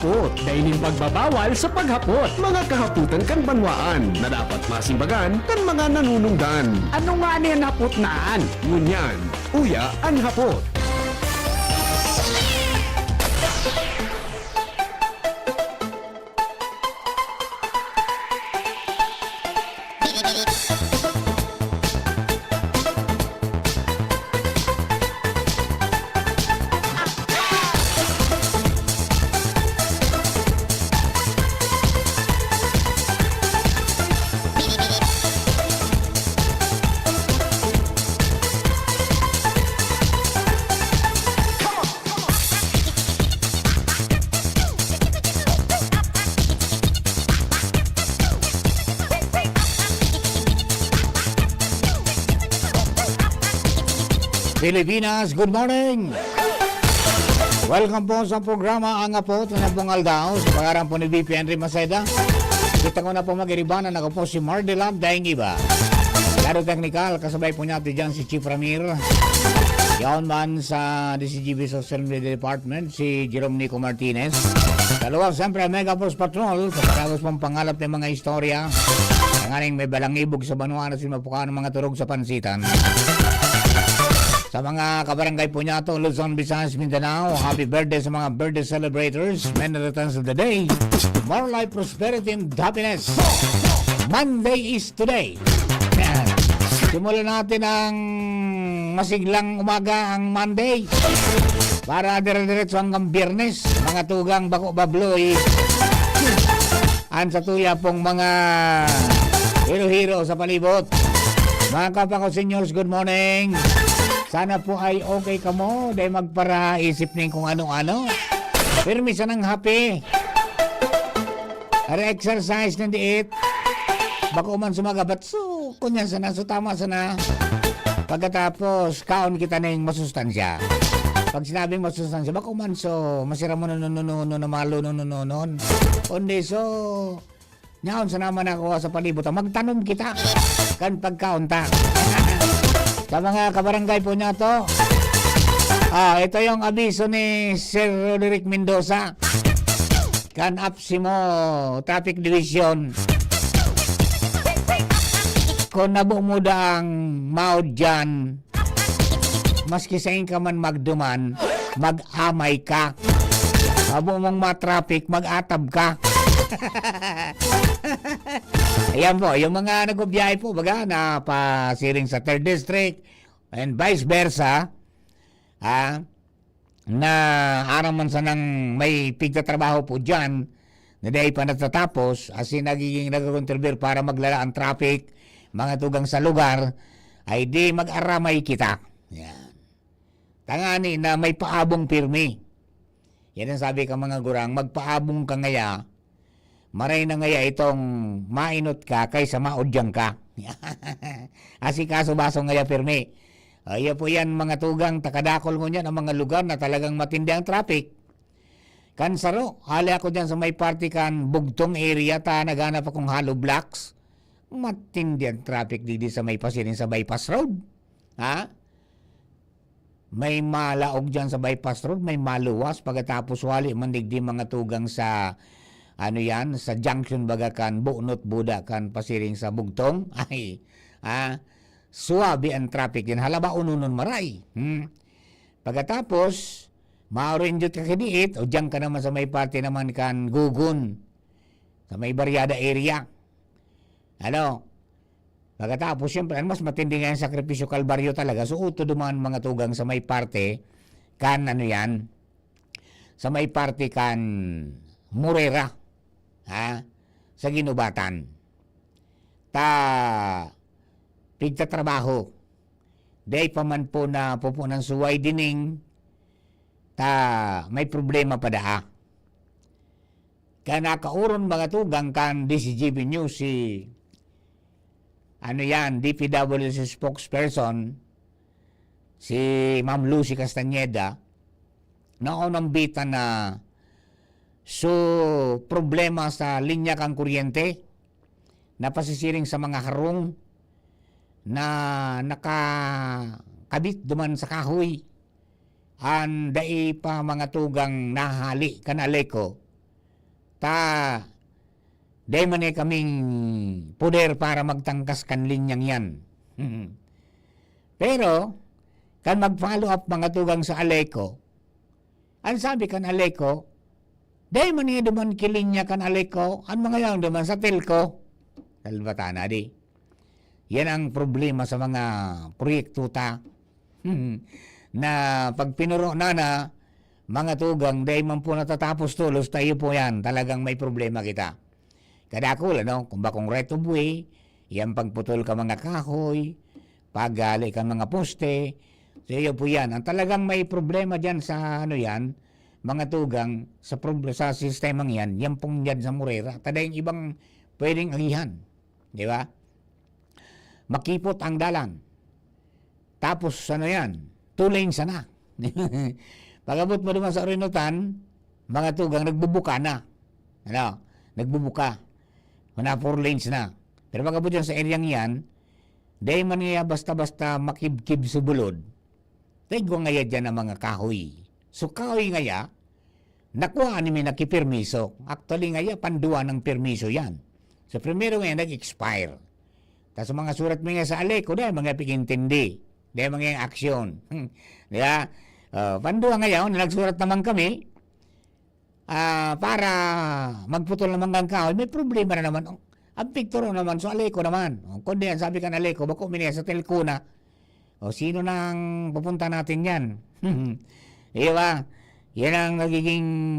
Hapot, dainin pagbabawal sa paghapot. Mga kahaputan kan banwaan na dapat masimbagan kan mga nanunungdan. Ano nga niyan hapot naan? Ngunyan, uya ang hapot. Pilipinas, good morning! Welcome po sa programa Ang Apot na pong Aldao sa pangarang po ni VP Henry Maceda. Kita ko na po mag-iribanan ako po si Mardelab Daing Iba. Laro technical, kasabay po natin dyan si Chief Ramir. Yaon man sa DCGB Social Media Department, si Jerome Nico Martinez. Dalawa, siyempre, Mega Force Patrol, kapatagos pong pangalap ng mga istorya. Ang aning may balangibog sa Banuan at simapukaan ng mga turog sa pansitan. Sa mga kabarangay po niya ito, Luzon, Visayas, Mindanao, happy birthday sa mga birthday celebrators. Many returns of the day. More life, prosperity, and happiness. Monday is today. Yan. Simulan natin ang masiglang umaga ang Monday. Para dire-diretso hanggang Biyernes. Mga tugang bako babloy. An sa tuya pong mga hero-hero sa palibot. Mga kapako seniors, good morning. Sana po ay okay ka mo dahil magpara isip ning kung ano-ano. Permisa ng happy. Are exercise ng diet. Bako man sumagabat. So, kunyan sana. So, tama sana. Pagkatapos, kaon kita ng masustansya. Pag sinabing masustansya, bako man so, masira mo na malo Kundi so, nyaon sa naman ako sa palibutan. Magtanom kita. Kan pagkaunta. Sa mga kabarangay po niya to. Ito yung abiso ni Sir Roderick Mendoza. Kan Apsimo Traffic Division. Kung nabumuda ang maod dyan, maski sa ka man magduman, mag-amay ka. Abo mong matraffic, mag-atab ka. Ayan po, yung mga nagbiyahe po, baga, na pasiring sa 3rd District and vice versa, na araw man sanang may pigtatrabaho po dyan, na dahil pa natatapos, as in nagiging nag-contribute para maglala ang traffic, mga tugang sa lugar, ay di mag-aramay kita. Yan. Tangani na may paabong pirmi. Yan ang sabi ka mga gurang, magpaabong ka ngaya, maray na ngaya itong mainot ka kaysa maudyang ka. Asikaso baso ngaya pirmi. Iya po yan mga tugang takadakol mo niyan ang mga lugar na talagang matindi ang traffic. Kansaro, hali ako dyan sa may party kan bugtong area ta naganap akong hollow blocks. Matindi ang traffic di sa may pasirin sa bypass road. May malaog dyan sa bypass road, may maluwas pagkatapos wali mandigdi mga tugang sa sa junction baga kan bunot buda kan pasiring sa bugtong ay suwabe ang traffic din halaba ununon maray. Pagkatapos maorinjot ka kiniit o diyan ka naman sa may parte naman kan gugun sa may Barriada area. Pagkatapos siyempre mas matindi nga yung sakripisyo Kalbaryo talaga, so uto duman mga tugang sa may parte kan sa may parte kan Morera. Sa ginubatan. Pigtatrabaho. Day pa man po na pupunan suway dining, may problema pa daa. Kaya nakauron mga tugang kan DCGB News si DPWC spokesperson, si Ma'am Lucy Castañeda, naunang bita na problema sa linya kang kuryente na pasisiring sa mga harong na nakakabit duman sa kahoy. Dai pa mga tugang nahali kanaleko Dahil man kaming puder para magtangkas kan linyang yan. Pero, kan mag-follow up mga tugang sa Aleco, ang sabi kan Aleco, dahil man niya duman kilinya kan Aleco, ang mga yang duman sa telco, talbatana di. Yan ang problema sa mga proyekto ta. Na pag pinuro na, mga tugang, dahil man po natatapos tulos, tayo po yan, talagang may problema kita. Kadakol, kung bakong right of way, yan pagputol ka mga kahoy, pagali ka mga poste, so iyo po yan. Ang talagang may problema dyan sa mga tugang, sa sistemang yan pong yan sa Morera. Tada yung ibang pwedeng agihan. Di ba? Makipot ang dalan. Tapos, 2 lanes na. Pag-abot mo naman sa Orinutan, mga tugang, nagbubuka na. Nagbubuka. 4 lanes na. Pero pag-abot yan sa area yan, dahil man niya basta-basta makibkib sa bulod, tayo ngaya dyan ang mga kahoy. So kahoy ngaya, nakuha ni may nakipirmiso. Actually ngaya, panduan ng permiso yan. So primero ngayon, nag-expire. Tapos mga surat mga sa Aleco, dahil mga pikintindi. Dahil mga aksyon. Diba? Panduan ngayon, nagsurat naman kami, para magputol naman ng kahoy, may problema na naman. Ang picture naman, so Aleco naman. Kundi yan, sabi ka na Aleco, bako minaya sa telco na. Sino nang pupunta natin yan? Diba? Yan ang nagiging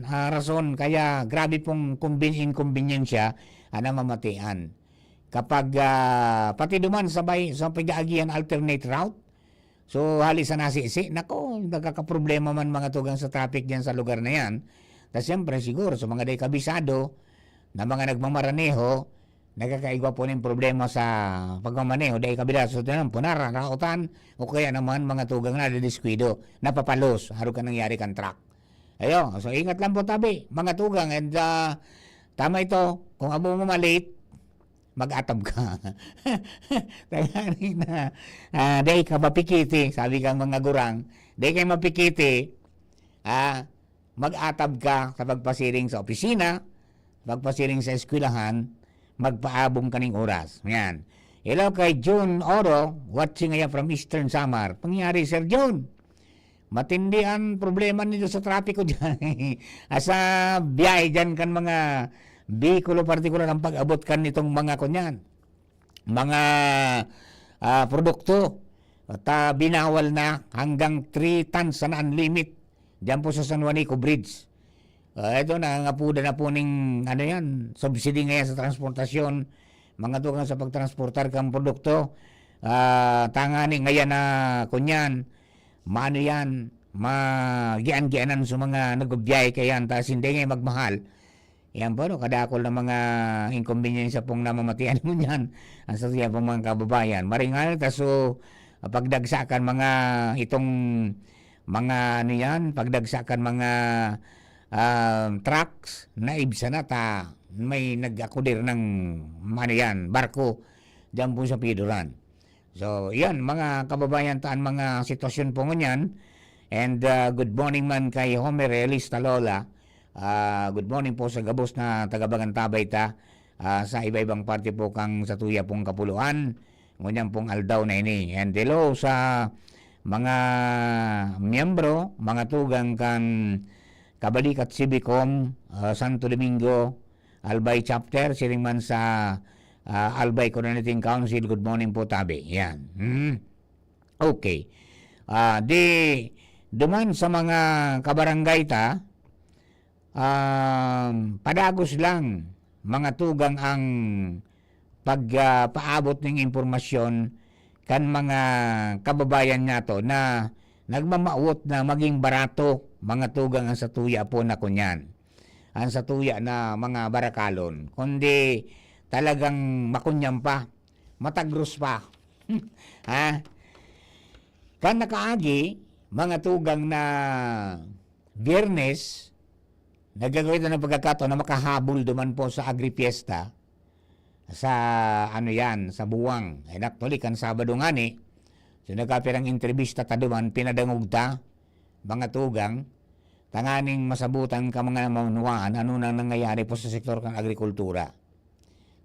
rason, kaya grabe pong inconvenience na mamatian. Kapag pati duman sa pag-aagian alternate route, so halis sa nasisi, nagkakaproblema man mga tugang sa traffic dyan sa lugar na yan. Tapos siyempre siguro sa mga day kabisado na mga nagmamaraneho, nagkakaigwa po ng problema sa pagmamaneho dahil kabila sa punara, rakautan, o kaya naman mga tugang na didiskwido, napapalos, haro ka nangyari kan truck. So ingat lang po tabi, mga tugang, and tama ito, kung abo mo malate, mag-atab ka. Dahil ka mapikiti, sabi kang mga gurang, dahil kayo mapikiti, mag-atab ka sa pagpasiring sa opisina, pagpasiring sa eskwelahan, magpaabong kaning oras. Yan. Hello kay June Oro, watching ngayon from Eastern Samar. Pangyari, Sir June, matindi ang problema nito sa trapiko dyan. Sa biyahe dyan kan mga bikulo partikular ang pag-abot kan nitong mga mga produkto. At binawal na hanggang 3 tons na unlimit dyan po sa San Juanico Bridge. Ito nangangapuda na po ng subsidy ngayon sa transportasyon, mga tugang sa pagtransportar kang produkto. Tangani ngayon na magian-gianan sa mga nagbiyahe kayan, tapos hindi ngayon magmahal. Yan po, kadakol na mga inconvenience pong namamatian mo yan ang sa siya pong mga kababayan. Maringal, so pagdagsakan mga itong mga pagdagsakan mga trucks na ibsa na may nag-akudir ng barko dyan po sa Piduran. So, yan, mga kababayan mga sitwasyon po ngunyan. And good morning man kay Homer Elis Talola. Good morning po sa gabos na tagabagantabay sa iba-ibang parte po kang sa tuya pong kapuluan. Ngunyan pong aldaw na ini. And hello sa mga miyembro, mga tugang kan Kabalikat Civicom, Santo Domingo, Albay Chapter, siring man sa Albay Coordinating Council. Good morning po tabi. Yan. Okay. Duman sa mga kabarangay padagos lang mga tugang ang pagpaabot ng impormasyon kan mga kababayan nato na nagmamaot na maging barato mga tugang ang satuya po na kunyan. Ang satuya na mga barakalon. Kundi talagang makunyam pa, matagros pa. Kan nakaagi, mga tugang na Biyernes, nagagawin na ng pagkakataon na makahabol duman po sa Agripiesta sa sa Buwang. Actually, kan Sabado nga ni, so nagkapirang entrevista duman, pinadangog mga tugang. tanganing masabutan ka mga manunuan ano nang nangyayari po sa sektor ng agrikultura.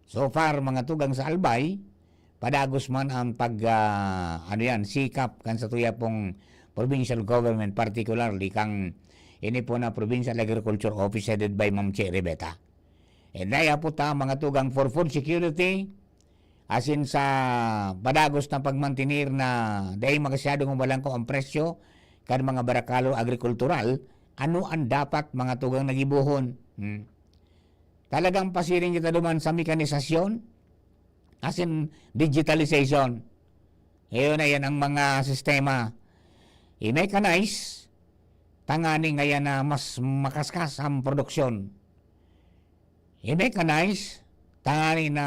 So far mga tugang sa Albay, padagos man ang sikap kan sa tuya pong provincial government, particularly kang ini po na Provincial Agriculture Office headed by Ma'am Che Rebeta. And daya po ta mga tugang for food security, as in sa padagos na pagmantinir na dahil magasyadong umalang ko ang presyo kan mga barakalo agrikultural, ano ang dapat mga tugang nagibuhon? Talagang pasiring kita duman sa mekanisasyon, as in digitalization. Ngayon na yan ang mga sistema. I-mechanize, tangani ngayon na mas makaskas ang produksyon. I-mechanize, tangani na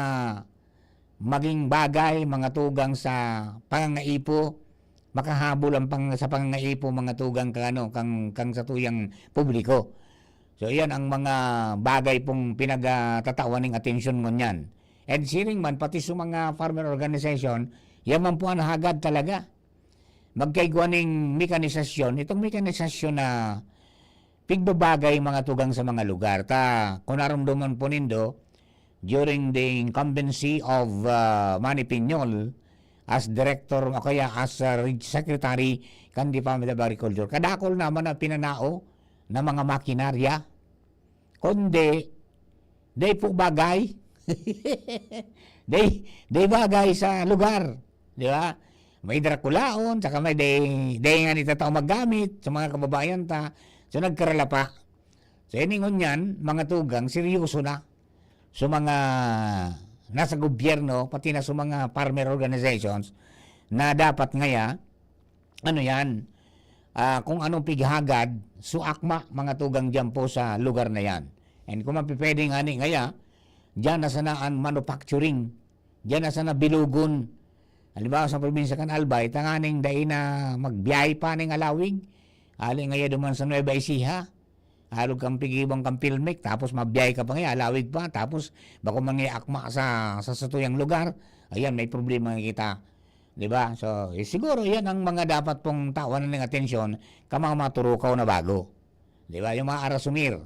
maging bagay mga tugang sa pangangaipo, makahabol ang sa pangangaipo mga tugang kang sa tuyang publiko. So yan ang mga bagay pong pinagtatawan ng atensyon ngunyan. And siring man pati sa mga farmer organization, yan man po ang hagad talaga. Magkaiguaning mekanisasyon, itong mekanisasyon na pigbabagay mga tugang sa mga lugar. Kung naramdaman po nindo, during the incumbency of Manny Piñol as director o kaya as secretary kan Department of Agriculture, kadakol naman na pinanao na mga makinarya, kundi day po bagay day bagay sa lugar, di ba? May drakulaon, saka may day nga nito tao maggamit sa mga kababayan ta, so nagkarala pa. So iningon yan, mga tugang, seryoso na so mga nasa gobyerno, pati na sa mga farmer organizations, na dapat ngaya, kung anong pighagad, suakma mga tugang dyan po sa lugar na yan. And kung mapipwedeng ngaya, dyan na sanaan manufacturing, dyan na sana bilugon. Halimbawa sa probinsya kan Albay, tanganing dahil na magbiyahe pa ng alawig, aling ngaya duman sa Nueva Ecija, halog kang pigibang kang filmic, tapos mabiyay ka pa nga, alawig pa, tapos bako mangyakma sa satuyang lugar, ayan, may problema kita. Diba? So, siguro yan ang mga dapat pong tawanan ng atensyon ka mga maturukaw na bago. Diba? Yung mga arasumir,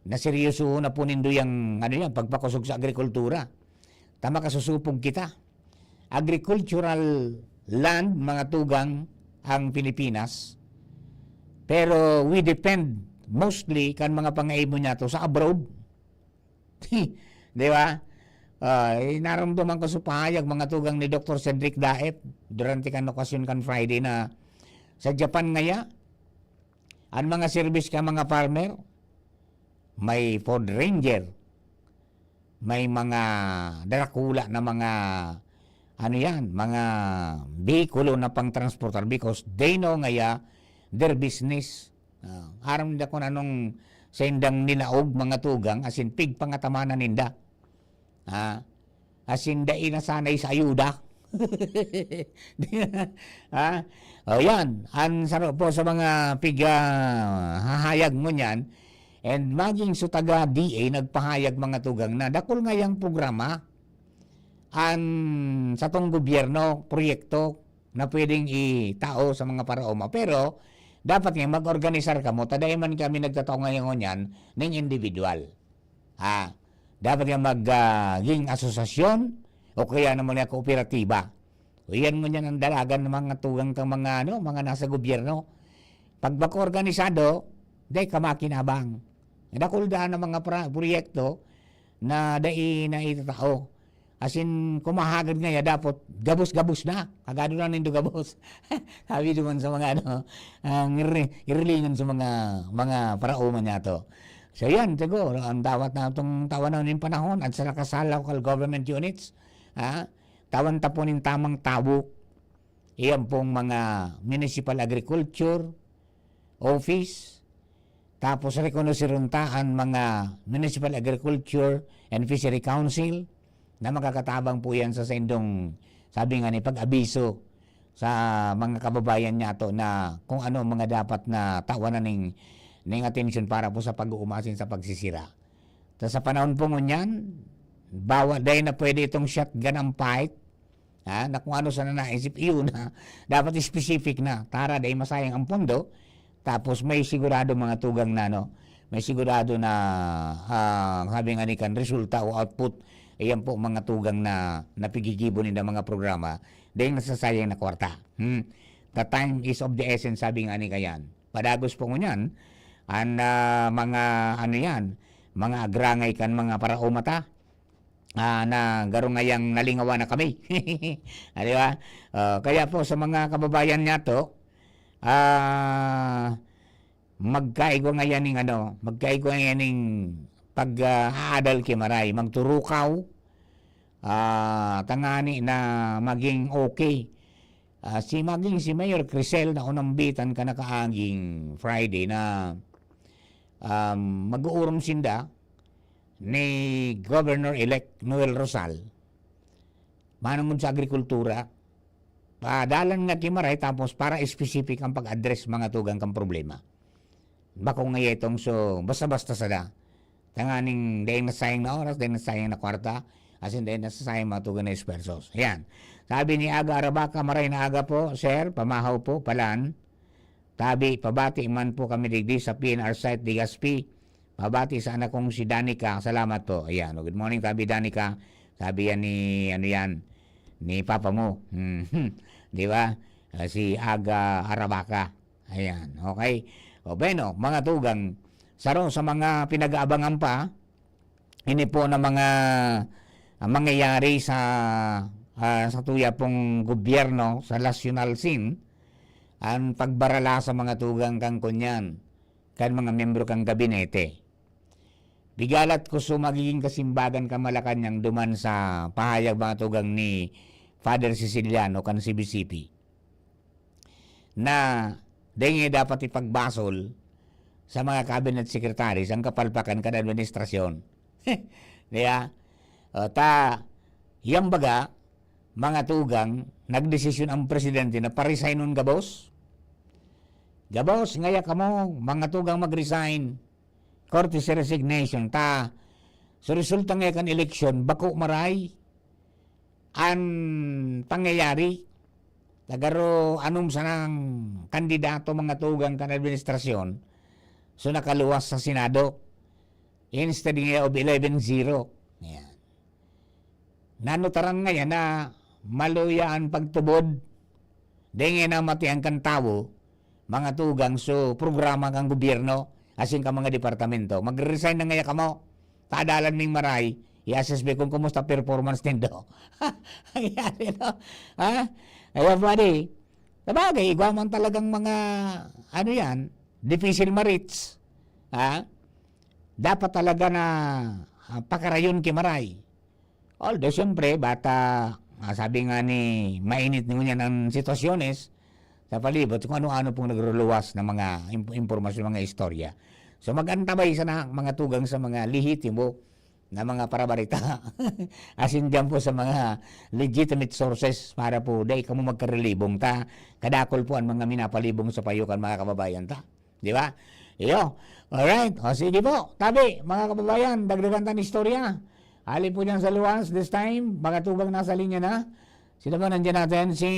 na seryoso na po nindo yung pagpakusog sa agrikultura. Tama kasusupog kita. Agricultural land, mga tugang, ang Pilipinas, pero we depend mostly kan mga pangaibo niya to sa abroad. Di ba? Naramdaman ko sa pahayag mga tugang ni Dr. Cedric Daep durante kan okasyon kan Friday na sa Japan ngaya ang mga service ka mga farmer, may Ford Ranger, may mga darakula na mga mga bikulo na pang transporter because they know ngaya their business. Aram nila kung anong sa indang nilaog mga tugang, as in pig pangatamanan ninda. As in dai na sanay sa ayuda. Yan, ang sarap po sa mga pig hahayag mo niyan. And maging sa taga DA nagpahayag mga tugang na dakol ngayang programa sa tong gobyerno, proyekto na pwedeng itao sa mga paraoma. Pero dapat nga mag-organisar ka mo, taday man kami nagtataong ngayon yan ng individual. Dapat nga maging asosasyon o kaya naman nga kooperatiba. O yan mo yan ang dalagan ng mga tugang kang mga nasa gobyerno. Pag bako-organisado, day kamakinabang. Nakuldaan ng mga proyekto na day na itatao. As in, kumahagad nga dapat gabos-gabos na. Kagado na nindo gabos. Sabi naman sa mga irilingan sa mga parauma niya to. So yan, siguro, ang dawat na itong tawanan ng panahon at sa nakasal local government units, tawan tapunin tamang tabo. Iyan pong mga municipal agriculture office, tapos rekonosiruntaan mga municipal agriculture and fishery council, na magkakatabang po yan sa sendong, sabi nga ni, pag-abiso sa mga kababayan niya to na kung ano mga dapat na tawanan ng atensyon para po sa pag-uumasin sa pagsisira. Sa panahon po ngunyan, dahil na pwede itong shotgun ang fight, na kung ano sana naisip, iyon na, dapat specific na, tara dahil masayang ang pondo, Tapos may sigurado mga tugang na no, may sigurado na sabi nga ni kan resulta o output, ayan po mga tugang na napigigibonin ng mga programa, dahil nasasayang na kwarta. The time is of the essence, sabi nga ni kayan. Padagos po ngunyan, mga ano yan, mga agrangay kan mga paraumata, na garo ngayang nalingawa na kami. Di ba? Kaya po sa mga kababayan niya to, magkaigo ngayon ng magkaigo ngayon ng pag-aadal kimaray, magturukaw, tangani na maging okay. Si Mayor Crisel na unambitan ka na kaaging Friday na mag-uurom sinda ni Governor-elect Noel Rosal manungod sa agrikultura, padalan nga kimaray tapos para specific ang pag-address mga tugang kang problema. Bako nga itong so basta-basta sada. Tanganing dahil nasayang na oras, dahil nasayang na kwarta, as in dahil nasayang mga tugang na espersos. Ayan. Sabi ni Aga Arabaka, maray na aga po, sir, pamahaw po, palan. Tabi, pabati man po kami digdi sa PNR site di Gaspi. Pabati sa anak kong si Danica. Salamat po. Ayan. Good morning, Tabi Danica. Sabi yan ni Papa mo. Di ba? Si Aga Arabaka. Ayan. Okay. O bueno, mga tugang, saro sa mga pinag-aabangan pa, ini po na mga mangyayari sa tuya pong gobyerno sa national scene, ang pagbarala sa mga tugang kang kunyan, kan mga membro kang gabinete. Bigalat ko magiging kasimbagan ka Malacanang duman sa pahayag mga tugang ni Father Siciliano kan CBCP na dahil dapat ipagbasol sa mga cabinet secretaries ang kapalpakan kan administrasyon. Diya? Yang baga, mga tugang, nagdesisyon ang presidente na pa-resign nun gabos. Gabos, ngaya ka mo, mga tugang mag-resign. Courtesy resignation. So resulta ngayon kan eleksyon, bako maray, ang pangyayari, tagaro anong sanang kandidato mga tugang kan administrasyon, so nakaluwas sa Senado, instead of 11-0. Yan. Nanutaran ngayon na maluyaan pagtubod, dahil na matiang kan tao, mga tugang so programa kang gobyerno, asin ka mga departamento, mag-resign na ngayon ka mo, tadalan ming maray, i-assessbe kung kumusta performance nindo. Ayan, no? Ha? Ayan, buddy. Sabagay, igwaman talagang mga, difficile marits. Ha? Dapat talaga na pakarayon kimaray. Although, siyempre, bata, sabi nga ni, mainit niya ng sitwasyones sa palibot, kung ano-ano pong nagruluwas ng mga impormasyon, mga istorya. So, mag-antabay sa mga tugang sa mga lihitimo na mga parabarita. Asin dyan po sa mga legitimate sources para po day kamo magkarelibong ta. Kadakol po ang mga minapalibong sa payukan mga kababayan ta. Di ba? Iyo. Alright. O sige po. Tabi, mga kababayan, dagdagan ta ng istorya. Halip po dyan sa luwas this time. Mga tugang nasa linya na. Sino ba nandiyan natin? Si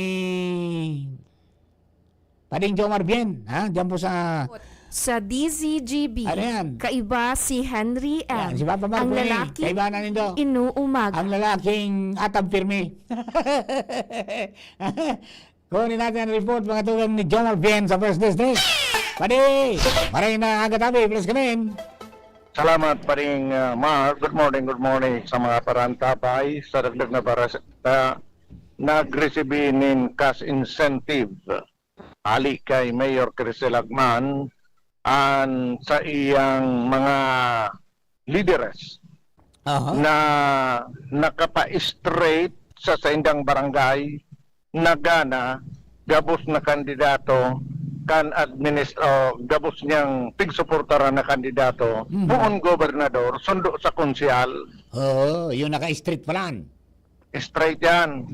Pading Jomar Bien. Ha? Dyan po sa DZGB, ano yan? Kaiba si Henry M. Yan, si Papa Marco ang ni. lalaki Kaiba na nindo. inuumag. Ang lalaking atab pirmi. Kunin natin ang report mga tugang ni Jomar Bien sa First District. Padi! Maray na aga tabi. Please come in. Salamat pa rin, Mark. Good morning sa mga parantapay sa dagdag na para nag-receive ng cash incentive. Ali kay Mayor Crisel Agman an sa iyang mga leaders na nakapa-straight sa indang barangay na gana gabos na kandidato kan gabos niyang tigsuportara na kandidato buong gobernador sundo sa konsyal. Yung naka-street palan. Straight yan.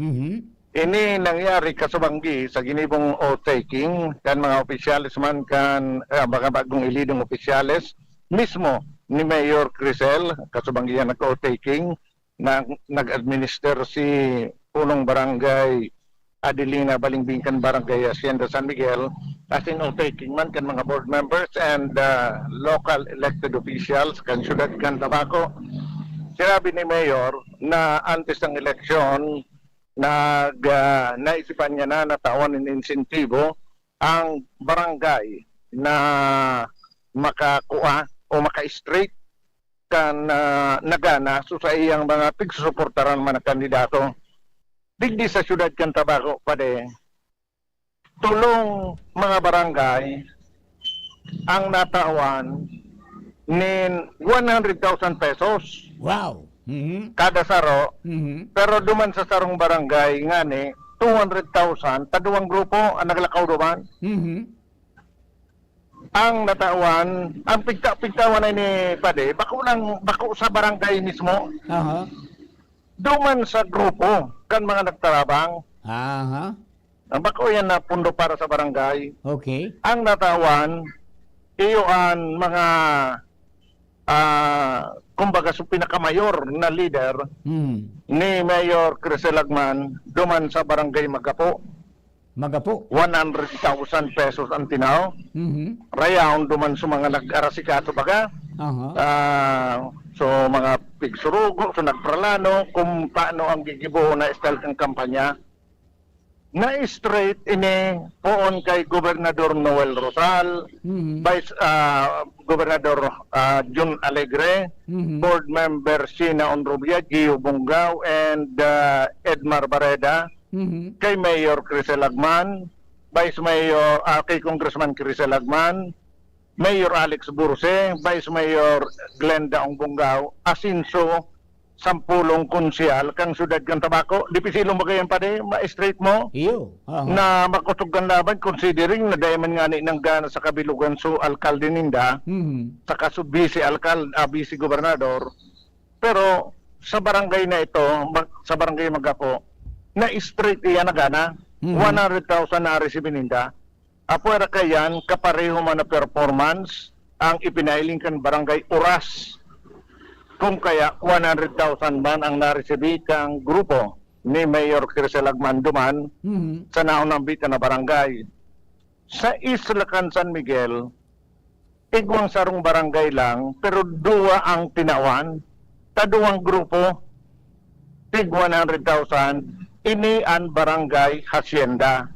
Ini nangyari kasubanggi sa ginibong o-taking kan mga opisyalis man kan baka bagong ilidong opisyalis mismo ni Mayor Crisel kasubanggi yan nag-o-taking na nag-administer si punong barangay Adelina Balingbingkan Barangay Hacienda San Miguel as in taking man kan mga board members and local elected officials kan syudad kan Tabaco. Sinabi ni Mayor na antes ng eleksyon naisipan niya na natawan ng insentibo ang barangay na makakuha o maka-straight kan nagana so sa iyang mga tigsusuportaran man na kandidato. Digdi sa syudad kan Tabaco pade tulong mga barangay ang natawan nin 100,000 pesos Wow. kada saro. Pero duman sa sarong barangay nga ni 200,000 taduang grupo ang naglakaw duman. Ang natawan, ang pigtawan na ni Pade, bako sa barangay mismo. Aha. Duman sa grupo kan mga nagtarabang. Aha. Ang bako yan na pundo para sa barangay. Okay. Ang natawan, iyoan mga kumbaga sa pinakamayor na leader ni Mayor Crisel Agman duman sa barangay Magapo. Magapo. 100,000 pesos ang tinaw. Rayaon duman sa mga nag-arasikato baga. Aha. So mga pigsurugo, so nagpralano kung paano ang gigibuo na style ng kampanya. Na-straight ini poon kay Gobernador Noel Rosal, Vice Gobernador Jun Alegre, Board Member Sina Onrubia, Gio Bungaw, and Edmar Bareda, kay Mayor Crisel Agman, Vice Mayor, kay Congressman Crisel Agman, Mayor Alex Burse, Vice Mayor Glenda Ongbungaw, asinso sampulong konsyal kang sudad kang Tabaco. Di pisilong bagayan pa de, ma-straight mo Iyo. Aha. na makutog kang laban considering na dayaman nga ni nang gana sa kabilugan so alkalde ninda sa kasud vice vice gobernador. Pero sa barangay na ito, sa barangay Magapo, na straight iya na gana, 100,000 na receive ninda. Apuera kayan, kapareho man na performance ang ipinailing kan barangay oras. Kung kaya 100,000 man ang nareceive kang grupo ni Mayor Crisel Agman duman sa naunang bita na barangay. Sa Islacan San Miguel, igwang sarong barangay lang, pero dua ang tinawan, taduang grupo, tig 100,000, ini ang barangay Hacienda.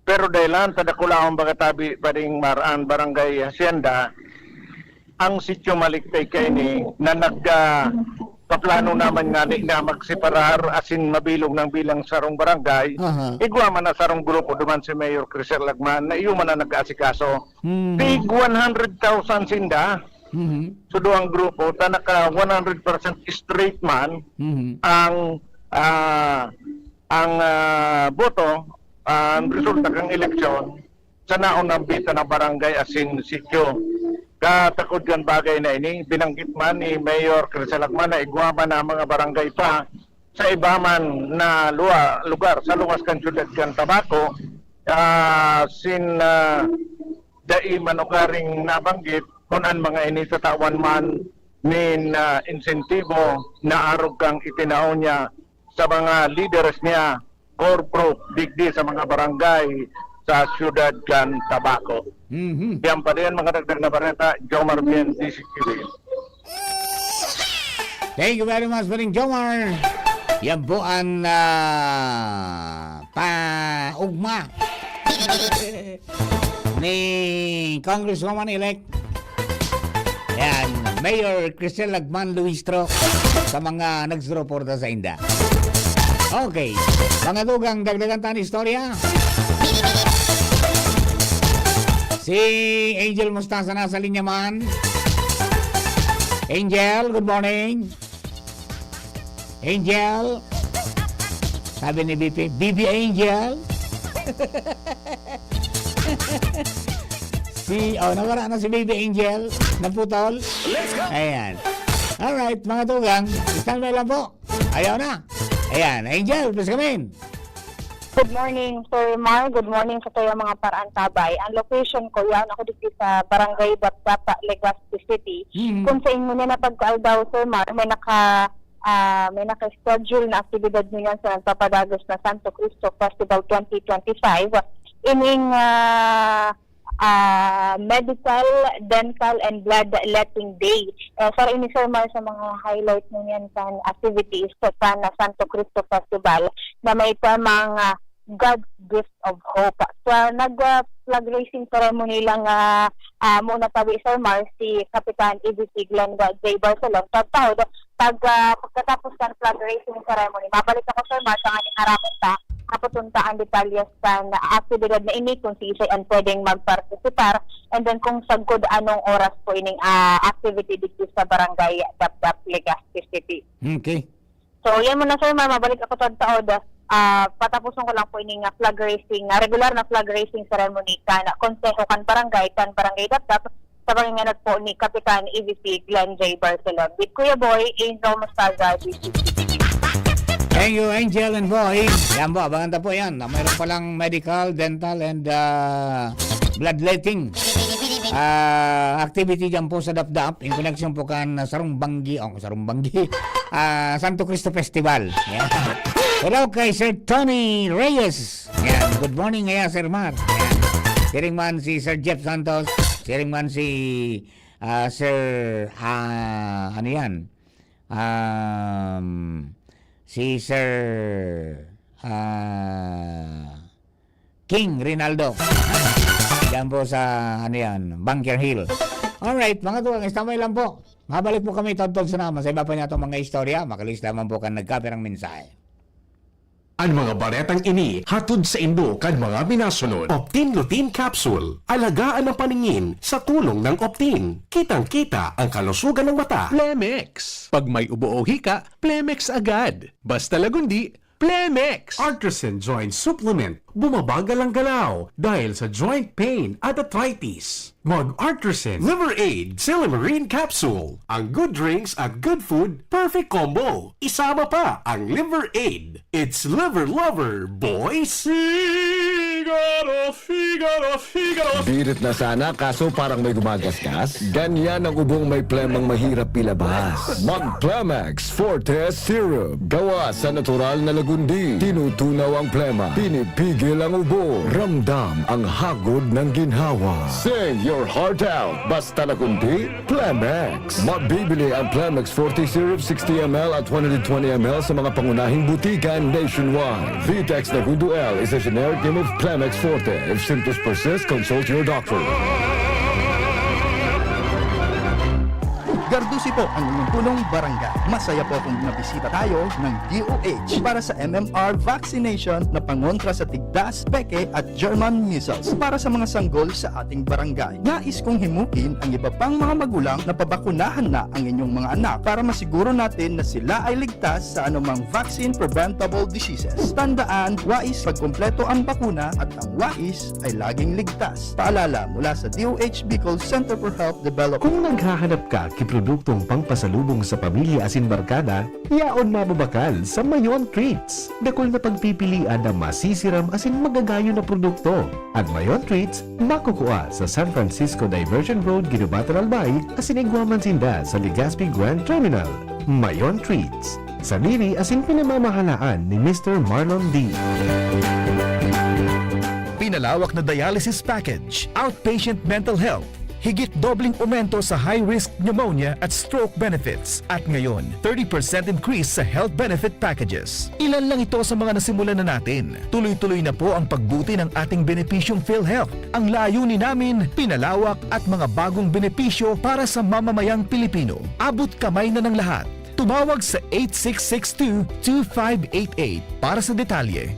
Pero dahilan, tadakulaang bagatabi pading maraan barangay Hacienda, ang sityo Maliktay kay ni na nagkaplano naman nga ni na magseparar asin mabilog ng bilang sarong barangay. Igwa man na sarong grupo duman si Mayor Crisel Agman na iyo man na nag-asikaso. Tig 100,000 sinda. So duang grupo ta naka 100% straight man ang boto ang resulta kang eleksyon sa naunang bita na barangay asin sityo. Katakod yan bagay na ini, binanggit man ni Mayor Crisel Agman na igwama na mga barangay pa sa ibaman na lugar sa luwas kan syudad kan Tabaco dai manukaring nabanggit kunan mga ini sa tawan man nin insentibo na arog kang itinao niya sa mga leaders niya corporate digdi sa mga barangay sa syudad kan Tabaco. Yan pa rin mga dagdag na bareta, Jomar Bien, DCTV. Thank you very much, Paring Jomar. Yan po ang paugma ni Congresswoman-elect yan, Mayor Crisel Agman Luistro sa mga nagsuporta sa inda. Okay, mga dugang dagdagan tayo istorya. Si Angel Mustasa nasa linya man. Angel, good morning. Angel. Sabi ni BP, BB Angel. Nawala na si Baby Angel. Naputol. Ayan. Alright, mga tugang. Stand by lang po. Ayaw na. Ayan, Angel, please come in. Good morning, Sir Mar. Good morning sa tayo mga paraan tabay. Ang location ko, yan ako dito sa Barangay Batbata, Legazpi City. Kung sa inyo niya na pagkaal daw, Sir Mar, may may naka-schedule na aktibidad niyan sa nagpapadagos na Santo Cristo Festival 2025. Ining medical, dental, and bloodletting day. Para ini Sir Mar sa mga highlight niyan sa activities sa Santo Cristo Festival na may tamang God's gift of hope. So, nag-flag raising ceremony lang muna tabi Sir Mar si Kapitan EBC Glenn J. Barcelon. Pagkatapos ng flag raising ceremony, mabalik ako Sir Mar sa ating harapin kapatunta ang detalyes sa aktibidad na ini kung si Isay ang pwedeng magparticipar and then kung sagod anong oras po ining activity dito sa barangay Dapdap, Legazpi City. Okay. So, yan muna Sir Mar, mabalik ako sa taod. Patapusin ko lang po ining flag raising, regular na flag raising ceremony kan konseho kan barangay Dapdap sa panginganat po ni Kapitan EVP Glenn J. Barcelon. With Kuya Boy, Angel Mostaza, Thank you, Angel and Boy. Yan po, abangan po yan. Mayroon palang medical, dental, and bloodletting activity dyan po sa Dapdap in connection po kan Sarumbanggi, Santo Cristo Festival. Yan. Hello kay Sir Tony Reyes. Yan. Good morning ngayon, Sir Mar. Yan. Siring man si Sir Jeff Santos. Siring man si Sir ano yan? Si Sir King Rinaldo. Yan po sa ano yan, Bunker Hill. Alright, mga tuwang, istamay lang po. Mabalik po kami tod-tod sa naman sa iba pa niya itong mga istorya. Makalis naman po kan nagkaperang mensahe. Ang mga baretang ini hatod sa Indo kan mga minasunod. Optin Lutein Capsule. Alagaan ang paningin sa tulong ng Optin. Kitang-kita ang kalusugan ng mata. Plemex. Pag may ubo o hika, Plemex agad. Basta lagundi, Plemex. Artisan Joint Supplement. Bumabagal ang galaw dahil sa joint pain at arthritis. Mag-Artisan Liver Aid Silimarine Capsule. Ang good drinks at good food, perfect combo. Isama pa ang Liver Aid. It's liver lover, boys! Figaro, Figaro, Figaro! Birit na sana kaso parang may gumagasgas. Ganyan ang ubong may plemang mahirap ilabas. Mag-Plemex Forte Syrup. Gawa sa natural na lagundi. Tinutunaw ang plema. Pinipigil ang ubo. Ramdam ang hagod ng ginhawa. Sing your heart out. Basta lagundi, Plemex. Mabibili ang Plemex Forte Syrup 60 ml at 120 ml sa mga pangunahing butikan nationwide. Vitex Nagundo L is a generic name of Plemex Forte. If symptoms persist, consult your doctor. Gardusi po ang inyong punong barangay. Masaya po kung nabisita tayo ng DOH para sa MMR vaccination na pangontra sa tigdas, peke at German measles para sa mga sanggol sa ating barangay. Nais kong himukin ang iba pang mga magulang na pabakunahan na ang inyong mga anak para masiguro natin na sila ay ligtas sa anumang vaccine preventable diseases. Tandaan, wais pagkumpleto ang bakuna at ang wais ay laging ligtas. Paalala mula sa DOH Bicol Center for Health Development. Kung naghahanap ka produktong pangpasalubong sa pamilya asin barkada, yaon mababakal sa Mayon Treats. Dakol na pagpipilian na masisiram asin magagayo na produkto. At Mayon Treats, makukuha sa San Francisco Diversion Road, Ginubatan, Albay, asin igwaman sinda sa Legazpi Grand Terminal. Mayon Treats. Saniri asin pinamamahalaan ni Mr. Marlon D. Pinalawak na dialysis package, outpatient mental health, higit dobling aumento sa high-risk pneumonia at stroke benefits. At ngayon, 30% increase sa health benefit packages. Ilan lang ito sa mga nasimulan na natin. Tuloy-tuloy na po ang pagbuti ng ating benepisyong PhilHealth. Ang layunin namin, pinalawak at mga bagong benepisyo para sa mamamayang Pilipino. Abot kamay na ng lahat. Tumawag sa 8662-2588 para sa detalye.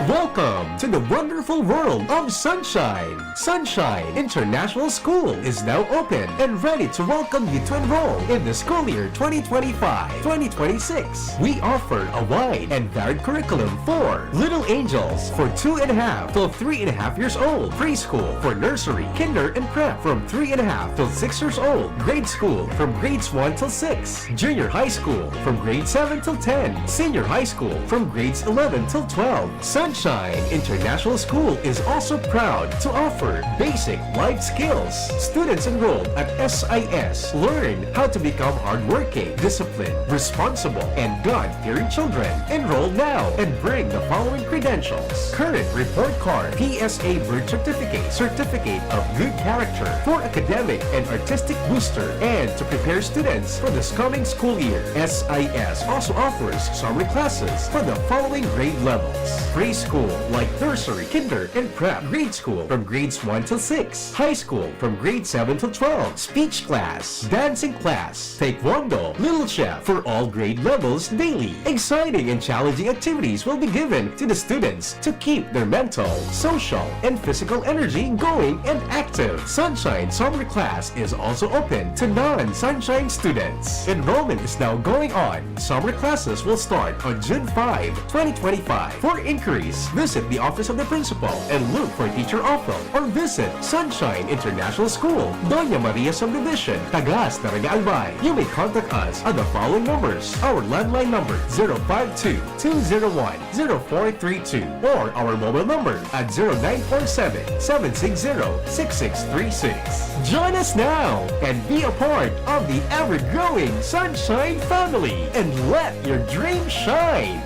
Welcome to the wonderful world of Sunshine. Sunshine International School is now open and ready to welcome you to enroll in the school year 2025-2026. We offer a wide and varied curriculum for Little Angels for 2.5 till 3.5 years old, preschool for nursery, kinder, and prep from 3.5 till 6 years old, grade school from grades 1 till 6, junior high school from grade 7 till 10, senior high school from grades 11 till 12. Sunshine Sunshine International School is also proud to offer basic life skills. Students enrolled at SIS learn how to become hardworking, disciplined, responsible, and God-fearing children. Enroll now and bring the following credentials: current report card, PSA birth certificate, certificate of good character for academic and artistic booster, and to prepare students for this coming school year. SIS also offers summer classes for the following grade levels: preschool like nursery, kinder, and prep; grade school from grades 1 till 6; high school from grade 7 till 12; speech class, dancing class, taekwondo, little chef for all grade levels daily. Exciting and challenging activities will be given to the students to keep their mental, social, and physical energy going and active. Sunshine Summer Class is also open to non-Sunshine students. Enrollment is now going on. Summer classes will start on June 5, 2025. For inquiries, visit the office of the principal and look for Teacher Ophel, or visit Sunshine International School, Doña Maria Subdivision, Tagas, Taraga Albay. You may contact us at the following numbers: our landline number 052-201-0432 or our mobile number at 0947-760-6636. Join us now and be a part of the ever-growing Sunshine family and let your dream shine!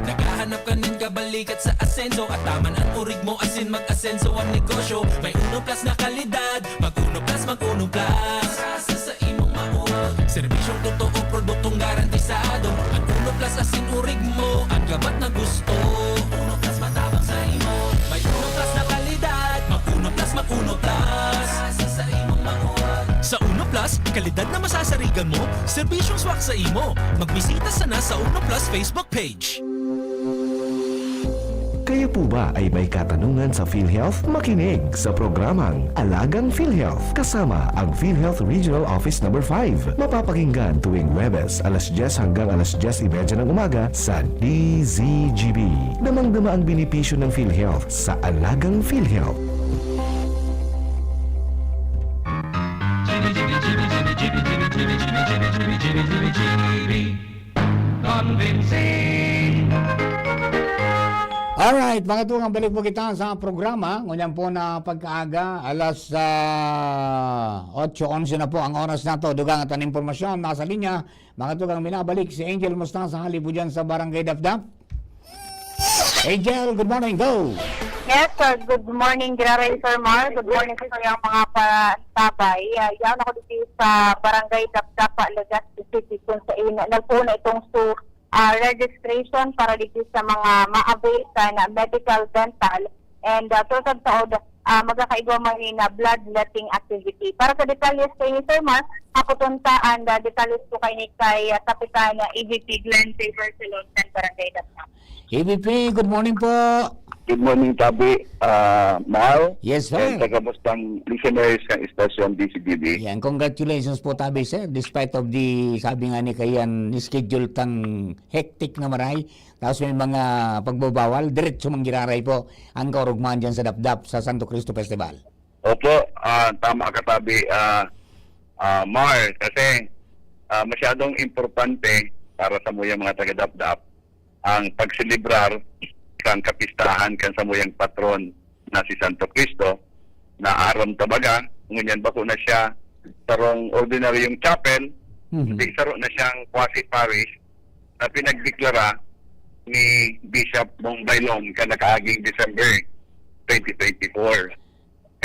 Naghahanap ka ng kabalikat sa asenso at taman ang urig mo asin mag-asenso ang negosyo. May Uno Plus na kalidad, mag-Uno Plus, mag-Uno Plus. Asa sa imong mauod, serbisyong totoo, produktong garantisado. Ang Uno Plus asin urig mo, ang gabat na gusto. Uno Plus matabang sa imo. May Uno Plus na kalidad, mag-Uno Plus, mag-Uno Plus. Asa sa imong mauod. Sa Uno Plus, kalidad na masasarigan mo, serbisyong swak sa imo. Magbisita sana sa Uno Plus Facebook page. Kayo po ba ay may katanungan sa PhilHealth? Makinig sa programang Alagang PhilHealth kasama ang PhilHealth Regional Office No. 5. Mapapakinggan tuwing Huwebes alas 10 hanggang alas 10:30 ng umaga sa DZGB. Damang-dama ang benepisyo ng PhilHealth sa Alagang PhilHealth. Alright, mga tuwang balik po kita sa programa. Ngunyan po na pagkaaga, alas 8:11 na po ang oras na to. Dugang at ang impormasyon, nasa linya. Mga tuwang minabalik si Angel Mustang sa halip po dyan sa Barangay Dapdap. Angel, good morning, go! Yes, sir. Good morning, Graray Sir Mar. Good morning sa yung mga patabay. Yan ako dito sa Barangay Dapdap, Legazpi City, kung sa nagpuna itong registration para dito sa mga ma-avail ka na medical, dental, and total sa magkakaigwa man na bloodletting activity. Para sa detalles kay ni Sir Mar, kaputuntaan detalles po kay Kapitan EVP Glenn Favor Salon ng Barangay Dapdap. EVP, good morning po. Good morning, Tabi. Mal. Yes, sir. And taga-mustang listeners ng istasyon DCBB. Yan, congratulations po tabi sir. Despite of the, sabi nga ni kayan, schedule tang hectic na maray, tapos may mga pagbabawal, diretso manggiraray po ang kaurugmaan dyan sa Dapdap sa Santo Cristo Festival. Opo, tama ka, Tabi. Mar, kasi masyadong importante para sa muyang mga taga-Dapdap ang pagsilibrar kang kapistahan kan sa muyang patron na si Santo Cristo na aram tabaga, ngunyan bako na siya sarong ordinaryong chapel, di saro na siyang quasi-parish na pinagdeklara ni Bishop Mongbaylon ka nakaaging December 2024.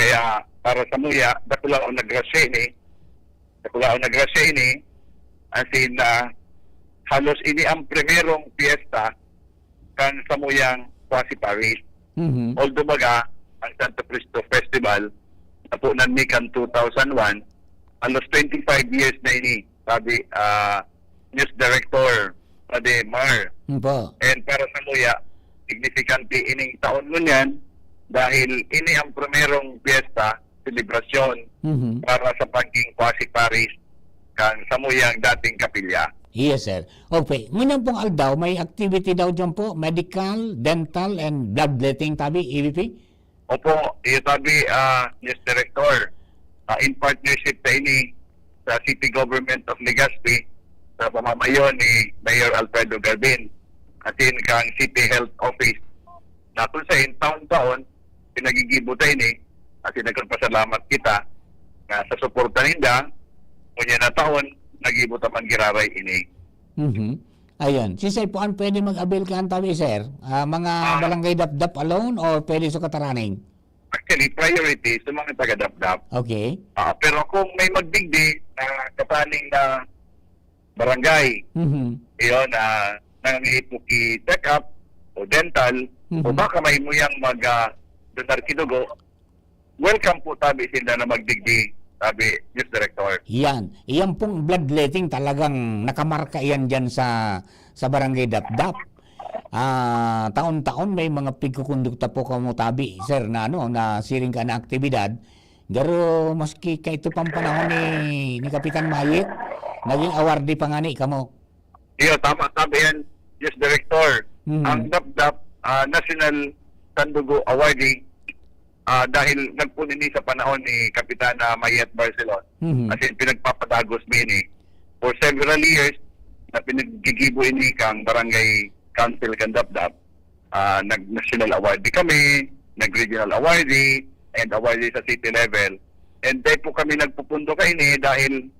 Kaya para sa muya, dakula o nagrasya ni asin na halos ini ang primerong fiesta kan sa muyang quasi-parish. Although baga, ang Santo Cristo Festival na po nanmikan 2001, alos 25 years na ini, sabi News Director Ade Mar. And para sa muya, significante ining taon mo yan dahil ini ang primerong fiesta, selebrasyon para sa pagking quasi-parish kan sa muyang dating kapilya. Yes, sir. Okay. Ngunyan pong aldaw, may activity daw dyan po, medical, dental, and bloodletting, tabi, EVP? Opo, iyo tabi, News Director, in partnership sa ini sa City Government of Legazpi, sa pamamayon ni Mayor Alfredo Garbin, atin kang City Health Office, na kung sa taon-taon pinagigibutay ni at nagpasalamat kita nga sa suporta ninda kunya na taon nagibot ang giraray ini. Ayun. Si Sir Puan, pwede mag-avail ka ang tabi, sir? Mga barangay dap-dap alone or pwede sa Kataraning? Actually, priority sa mga taga-dap-dap. Okay. Pero kung may magdigdi na kataning na barangay, iyon na nangiipuki check-up o dental, o baka may muyang mag-donar kidugo, welcome po tabi sila na magdigdi, sabi News Director. Yan. Iyan pong bloodletting talagang nakamarka yan dyan sa barangay dap-dap. Taon-taon may mga pigkukondukta po kamo tabi, sir, na na siring ka na aktibidad. Pero maski kay ito pang panahon ni Kapitan Mayit, naging awardee pa nga ni kamo. Iyo, tama sabi yan, News Director. Ang dap-dap National Sandugo Awardee dahil nagpunini sa panahon ni Kapitana Mayet Barcelon. As in, pinagpapadagos ni for several years na pinagigibo ini kang barangay council kang dap-dap. Nag-national awardee kami, nag-regional awardee, and awardee sa city level. And dahil po kami nagpupundo kay ini dahil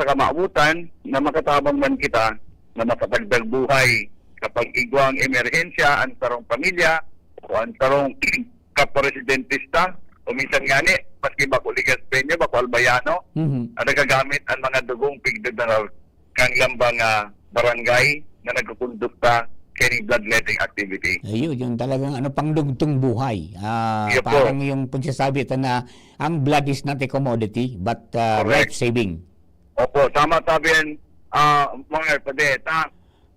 sa kamautan na makatabang man kita na makatagdag buhay kapag igwang emerhensya ang tarong pamilya o ang tarong kapresidentista o minsan nga ni, maski bako Ligas Peña, bako Albayano, nagagamit ang mga dugong pigdod na kang lambang barangay na nagkukondukta kay bloodletting activity. Ayun, yung talagang pangdugtong buhay. Parang yung pagsasabi ito na ang blood is not a commodity but life-saving. Opo, tama sabi yan, mga pade,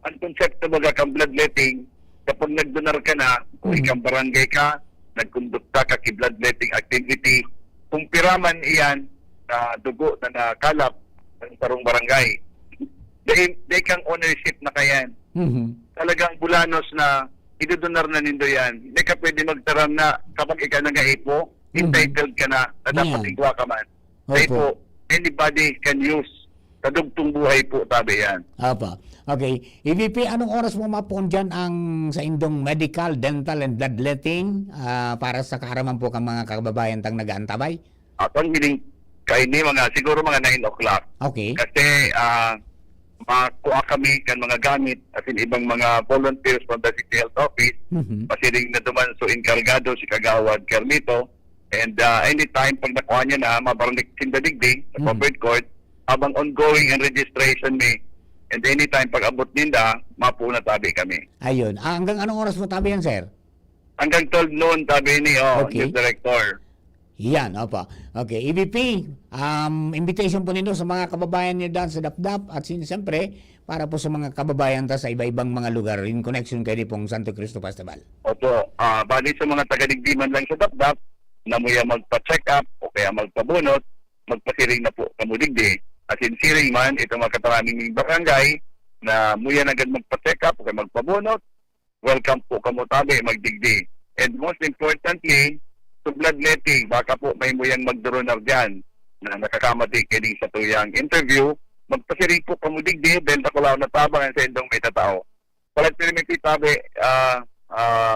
ang konsepto baga kang bloodletting, kapag nagdonar ka na, o ikang barangay ka, nagkondukta ka kay bloodletting activity, kung piraman iyan na dugo na nakalap ng tarong barangay, day kang ownership na kayan. Talagang bulanos na idudonar na nindo yan. Hindi ka pwede magtaram na kapag ikaw nag-aipo, entitled ka na dapat igwa ka man. Aipo, anybody can use. Kadugtong buhay po, tabi yan. Apa. Okay. EVP, anong oras mo mapon dyan sa indong medical, dental, and bloodletting para sa kaharaman po kang mga kababayan tang nag-aantabay? Ang hiling kay ni siguro mga 9 o'clock. Okay. Kasi makuha kami kan mga gamit at ibang mga volunteers from the City Health Office. Pasiring na duman so inkargado si Kagawad Carlito. And anytime pag nakuha niya na mabaralik sindadigdig sa corporate court, habang ongoing ang registration ni, and anytime pag abot ninda, mapuna tabi kami. Ayun. Hanggang anong oras mo tabi yan, sir? Hanggang 12 noon tabi ni News Director. Yan, opo. Okay, EVP, invitation po ninyo sa mga kababayan niyo dyan sa Dapdap at siyempre, para po sa mga kababayan ta sa iba-ibang mga lugar in connection kay pong Santo Cristo Festival. Opo, bali sa mga taga-digdiman lang sa Dapdap, na muya magpa-check up o kaya magpabunot, magpasiring na po kamudigdi. As in siring man, itong mga kataraming barangay na muya agad magpa-check up o kaya magpabunot, welcome po kamutabi, magdigdi. And most importantly, to bloodletting, baka po may muyang magdoronar dyan na nakakamati kining sa tuyang interview, magpasiring po kamudigdi, dahil nakulaw na tabang sa indong may tatao. Palat pilimiti tabi,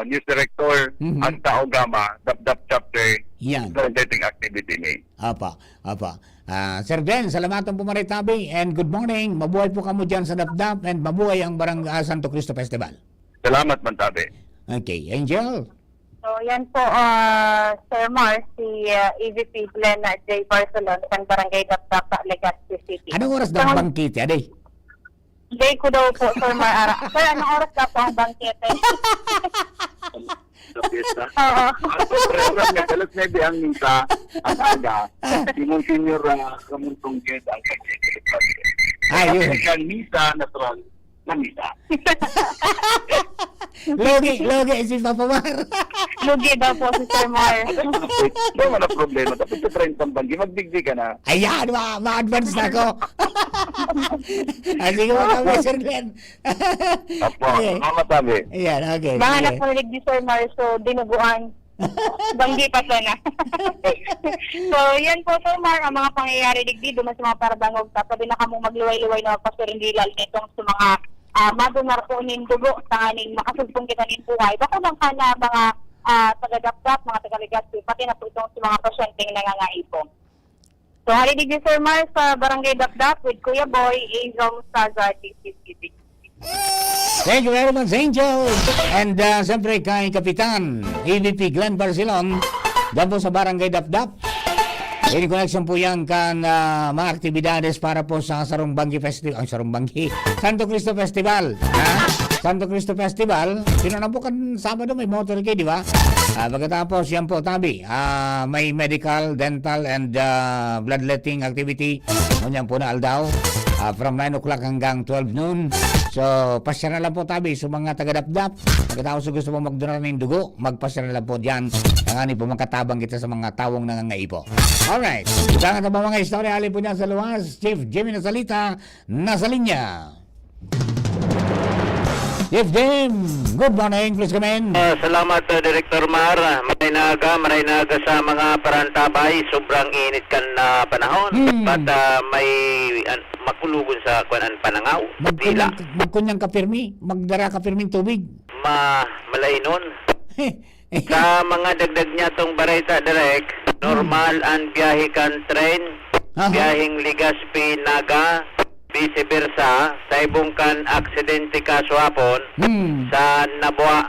News Director, ang Tao Gama, Dapdap Chapter, bloodletting activity ni. Apa. Sir Ben, salamatan po maritabi and good morning. Mabuhay po kamo dyan sa Dapdap and mabuhay ang Barangay Santo Cristo Festival. Salamat man tabi. Okay, Angel. So, yan po, Sir Mar, si EVP Glenn J. Barcelon, sa Barangay Dapdap, Legazpi City. Anong oras daw ang bangkite, aday? Day ko daw po, Sir Mar. Sir, anong oras daw po ang bangkete? Oo. Kalas na ang misa ang aga. Si Monsignor Kamuntong Jed ang Ayun. Ang misa, natural na misa. Logi si Papa Mar. Lugi daw po si Sir Mar. Kaya wala problema. Tapos sa 30 banggi, magdigdi ka na. Ayan, ma-advance na ako. Sige mo kami, Sir Glenn. Apo, matabi. Ayan, okay. Mga napalig di Sir Mar, so dinuguan. Banggi pa sana. So, yan po, Sir Mar, ang mga pangyayari digdi, duman sa mga parabangog, tapos din na kamong magluway-luway na pastor hindi lalo nitong sa mga madunar po ning dugo sa aning makasugbong kita ning buhay. Bako lang ka na mga taga-dapdap, mga taga-legaspi, pati na po itong mga pasyenteng nangangaipo. So, halidig Sir Mar sa Barangay Dapdap with Kuya Boy, Angel Mustaza, DCCB. Thank you very much, Angel. And siyempre kay Kapitan AVP Glenn Barcelon, dyan po sa Barangay Dapdap. Ini connection po yan kan mga aktibidades para po sa Sarumbanggi Festival. Ay, Sarumbanggi. Santo Cristo Festival. Santo Cristo Festival. Sino na po kan Sabado may motorcade, di ba? Pagkatapos yan po tabi. May medical, dental, and bloodletting activity. Yan po na aldaw. From 9 o'clock hanggang 12 noon. So, pasya na lang po tabi sa mga taga-dapdap. Pagkatapos gusto po magdonar ng dugo, magpasya na lang po dyan. Ang po magkatabang kita sa mga tawong nangangaipo. Alright. Saan na ba mga istorya? Alin po dyan sa luwas? Chief Jimmy Nasalita, nasa linya. Chief Jim, good morning. Please come in. Salamat, Director Mar. Maray naga sa mga parantabay. Sobrang init kan na panahon. At may makulugon sa kuanan panangaw. Magkunyang kapirmi. Magdara kapirming tubig. Malainon. Sa mga dagdag niya tong bareta, Direk, normal ang biyahe kan train, biyaheng Legazpi, Naga, vice versa, sa ibong kan aksidente kaswapon sa Nabua.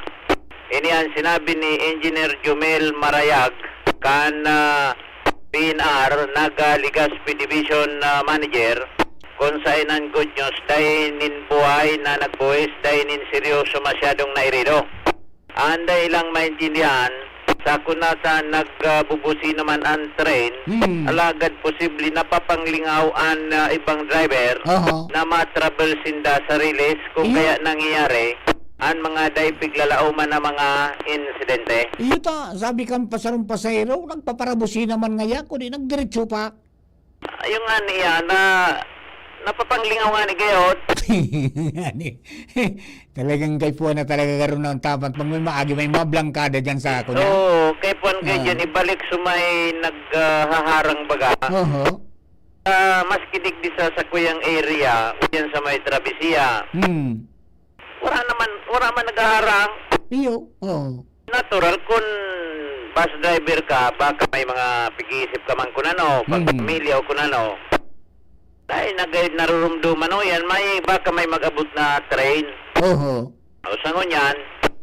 Ini ang sinabi ni Engineer Jumel Marayag kan PNR, Naga Legazpi Division Manager, kung sa inan good news, dahil nin buhay na nagbuwis, dahil nin seryoso masyadong nairido. Anday lang maintindihan, sa kunata nagbubusi naman ang train, alagad posible napapanglingaw ang ibang driver na matravel sinda sa release kung kaya nangyayari ang mga daipiglalauman na mga insidente. Ito, sabi kang pasarong pasahero, nagpaparabusi naman ngaya, kundi nagdiretso pa. Yung nga niya na napapanglingaw nga ni Gayot. Talagang kay Puan na talaga karoon ng tapat. Pag may maagi, may mablangkada dyan sa ako niya. Oo, kay Puan kayo dyan, ibalik sumay naghaharang baga. Mas kidigdi sa kuyang area, dyan sa may Travessia. Wala man naghaharang. Iyo, Natural, kung bus driver ka, baka may mga pag-iisip ka man kunano, pag-pamilya o kunano. Dahil narurumduman o yan, baka may mag-abot na train. O sangon yan,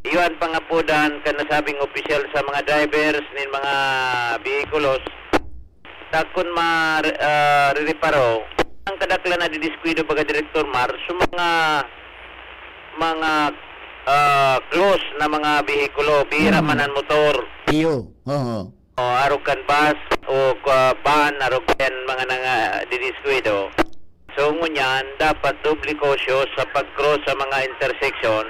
iwan pangapudan ka nasabing opisyal sa mga drivers ng mga bihikulos. Takon ma-reparo, ang kadakla na didiskwido baga Director Mar, so mga close na mga bihikulo, bihira man ang motor. Iyo, O arukan bus o van, arukan mga didiskuido. So ngunyan, dapat doble cautious sa pag-cross sa mga intersection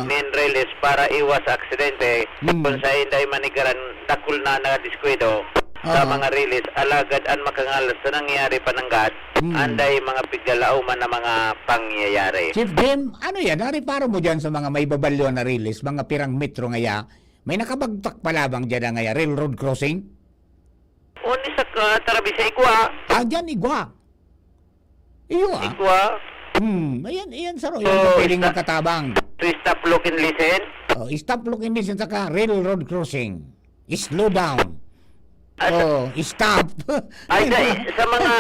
nin release para iwas aksidente. Kung sa inday manigaran, dakul na diskuido sa mga release, alagad ang makangalas sa nangyayari pananggat, anday mga piglalauman na mga pangyayari. Chief Jim, ano yan? Nariparo mo dyan sa mga may babalyo na release, mga pirang metro ngaya. May nakabagtak palabang dyan ngaya, railroad crossing? O ni sa Travessia, Igwa. Dyan, Igwa. Igwa? Ayan, saro. Yan So, piling magkatabang. To stop, look, and listen. Stop, look, and listen, saka railroad crossing. Slow down. Stop. Ay, sa mga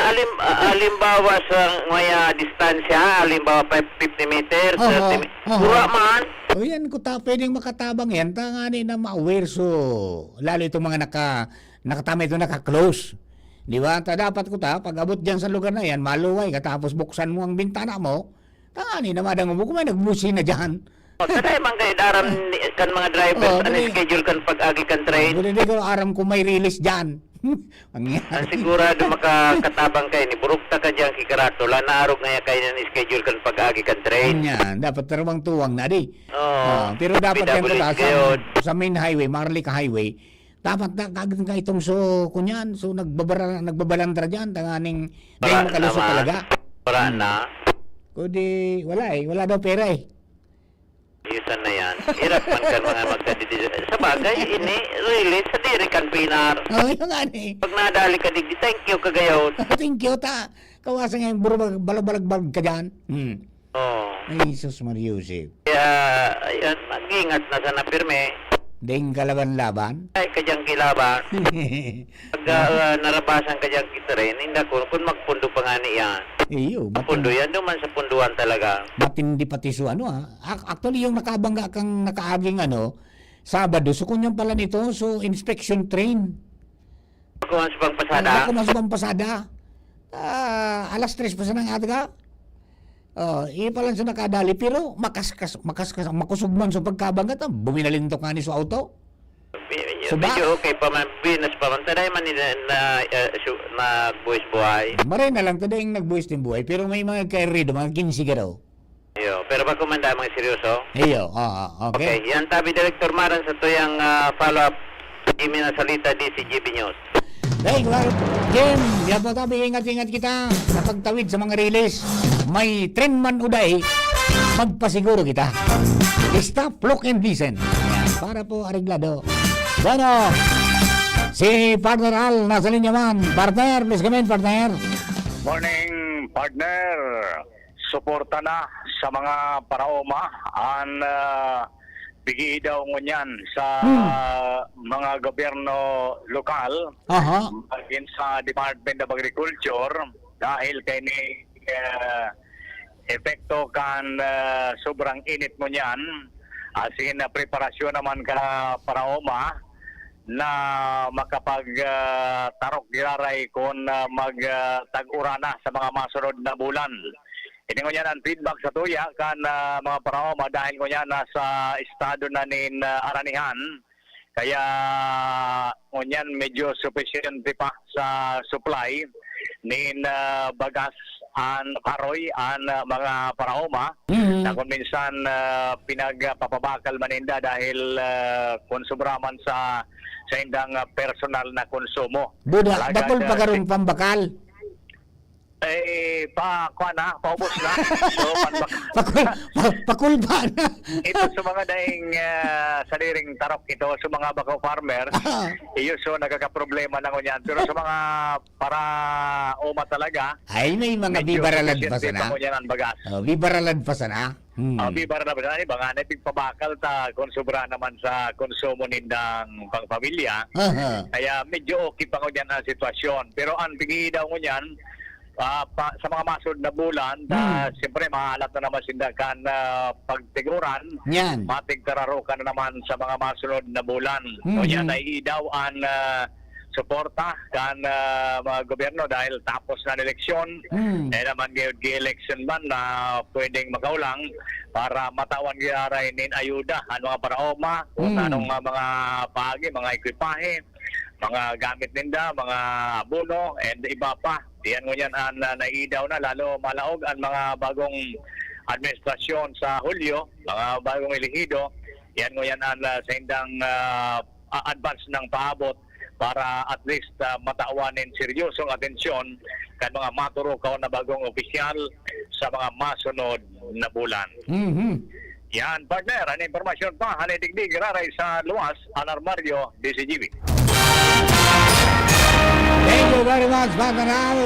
alimbawa sa ngaya distansya, alimbawa 50 meters, 30 meters, pura man. O yan, pwedeng makatabang yan, tangani na ma-aware. So, lalo itong mga nakatama ito, naka-close. Di ba? Dapat pag abot dyan sa lugar na yan, maluway ka, tapos buksan mo ang bintana mo, tangani na madang mo, kung may nagbusi na dyan. Kada man kayo daram kan mga drivers, schedule kan pag-agi kan train. Hindi ko aram kung may release dyan. Ang sigurado makakatabang kayo, ni burukta ka dyan kikarato, lanaarog nga kayo na schedule kan pag-agi kan train. Yan, dapat tarawang tuwang na di. Pero dapat yan sa main highway, Marlica Highway, dapat na kagad nga itong kunyan, so nagbabalandra dyan, tanganing dahil makalusot talaga. Para na. Kundi, wala daw pera eh. Iusan na yan. Hirap man kan mga magkadidisyon. Sa bagay, ini, really, sa diri kan pinar. Yung nga ni. Pag nadali ka digdi, thank you kagayaw. Thank you, ta. Kawasan nga yung balabalag ka dyan. Oo. Ay, Jesus Mariusip. Kaya, ayan, mag-ingat na sana pirme. Ding kalaban-laban. Ay, kadyang kilaban. Pag narapasan kadyang kita rin, hindi ko, kung magpundo pa nga niya. Iyo, Pundo yan, duman sa punduan talaga. matindi pati so ano Actually, yung nakabangga kang nakaaging Sabado, so kunyan pala nito, so inspection train. Kung sa pagpasada, Ako mas pasada. Alas 3 pa sa nang ataga. Iya pa lang sa nakadali, pero makusugman sa pagkabangga, buminalintok nga ni sa auto. medyo okay pa man, binas pa man. Taday man nila na buwis buhay. Maray na lang, tada yung nagbuwis din buhay, pero may mga kairido, mga 15 ka daw. Iyo, pero ba kumanda mga seryoso? Iyo, okay. Okay, yan tabi Director Maran sa tuyang follow-up imi na salita DCGB News. Dahil, Jim, yan po tabi, ingat-ingat kita sa pagtawid sa mga release. May trend man uday, magpasiguro kita. Stop, look, and listen. Yan, para po areglado. Bueno, si Partner Al, nasa linya man. Partner, please come in, partner. Morning, partner. Suporta na sa mga paraoma ang bigi daw ngunyan sa mga gobyerno lokal maging sa Department of Agriculture dahil kay ni epekto kan sobrang init mo niyan asin na preparasyon naman ka paraoma na makapag tarok giraray kung mag-tag-ura na sa mga masunod na bulan. Ini ko yan ang feedback sa tuya kan mga paraoma dahil ko yan nasa estado na nin aranihan. Kaya ngunyan medyo sufficient pa sa supply nin bagas an karoy an mga paraoma na kung minsan pinagpapabakal maninda dahil konsubraman sa indang personal na konsumo. Buda, bakul pagarong pambakal. Paubos na. So, Pakul ba na? ito sa mga daing saliring tarok ito sa mga bakaw farmer, iyo so nagkakaproblema na ngunyan. Pero sa mga para uma talaga, Ay, may mga medyo bibaralad pa sufficient sana. ngunyan ang bagas. Bibaralad pa sana. Bibar na ba sana, baka na pagpabakal ta konsubra naman sa konsumo nindang pangpamilya. Kaya medyo okay pa ngunyan ang sitwasyon. Pero ang bigi daw ngunyan, sa mga masod na bulan, siyempre maalat na naman sindakan pagtiguran, Yan. matigtararokan na naman sa mga masunod na bulan. O yan ay daw ang suporta kan mga gobyerno dahil tapos na eleksyon, naman gi-election man na pwedeng makaulang para matawan giaray nin ayuda ang mga paraoma, kung anong mga pagi, mga ekwipahe, mga gamit ninda, mga abono, and iba pa. Diyan ngunyan ang naidaw na, lalo malaog ang mga bagong administrasyon sa Hulyo, mga bagong elehido. Yan ngunyan ang sa indang advance ng paabot para at least mataawanin seryosong atensyon kan mga maturukaw na bagong opisyal sa mga masunod na bulan. Yan, partner, ang impormasyon pa, hanidigdig, raray sa luwas, Alarmario, DCGB. Thank you very much, Partner Al.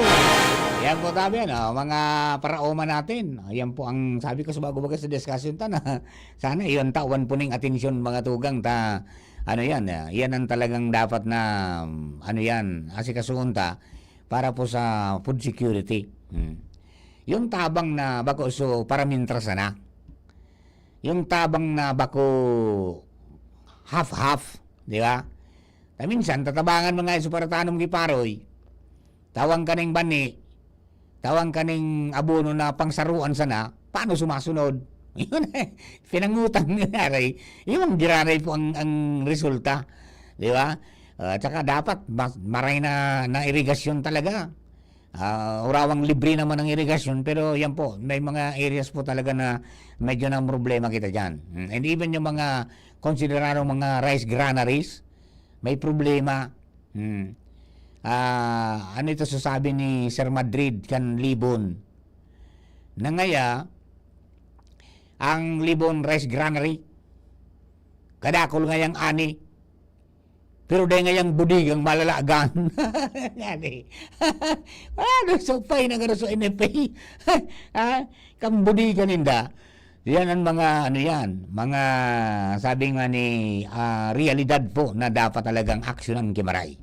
Yan po tabi, mga paraoma natin. Yan po ang sabi ko sa bago-baga sa discussion ta na sana iyon tawan po ning atensyon mga tugang ta. Yan ang talagang dapat na asikasuon ta para po sa food security. Yung tabang na bako so para mintrasa na. Yung tabang na bako half-half, di ba? Minsan, tatabangan mga iso para tanong kiparoy. Tawang kaning bani, tawang kaning abono na pangsaruan sana, paano sumasunod? Yun pinangutang nangyari. Yung giraray po ang resulta. Di ba? Tsaka dapat, maray na irigasyon talaga. Urawang libre naman ang irigasyon, pero yan po, may mga areas po talaga na medyo na problema kita dyan. And even yung mga konsideradong mga rice granaries, may problema. Ano ito sasabi ni Sir Madrid kan Libon? Na ngaya, ang Libon Rice Granary, kadakol ngayang ani, pero dahil ngayang budigang malalagan. Ano, so fine na gano'n sa NFA. Kang budigan ninda. Yan ang mga mga sabi nga ni realidad po na dapat talagang aksyon ng Kimaray.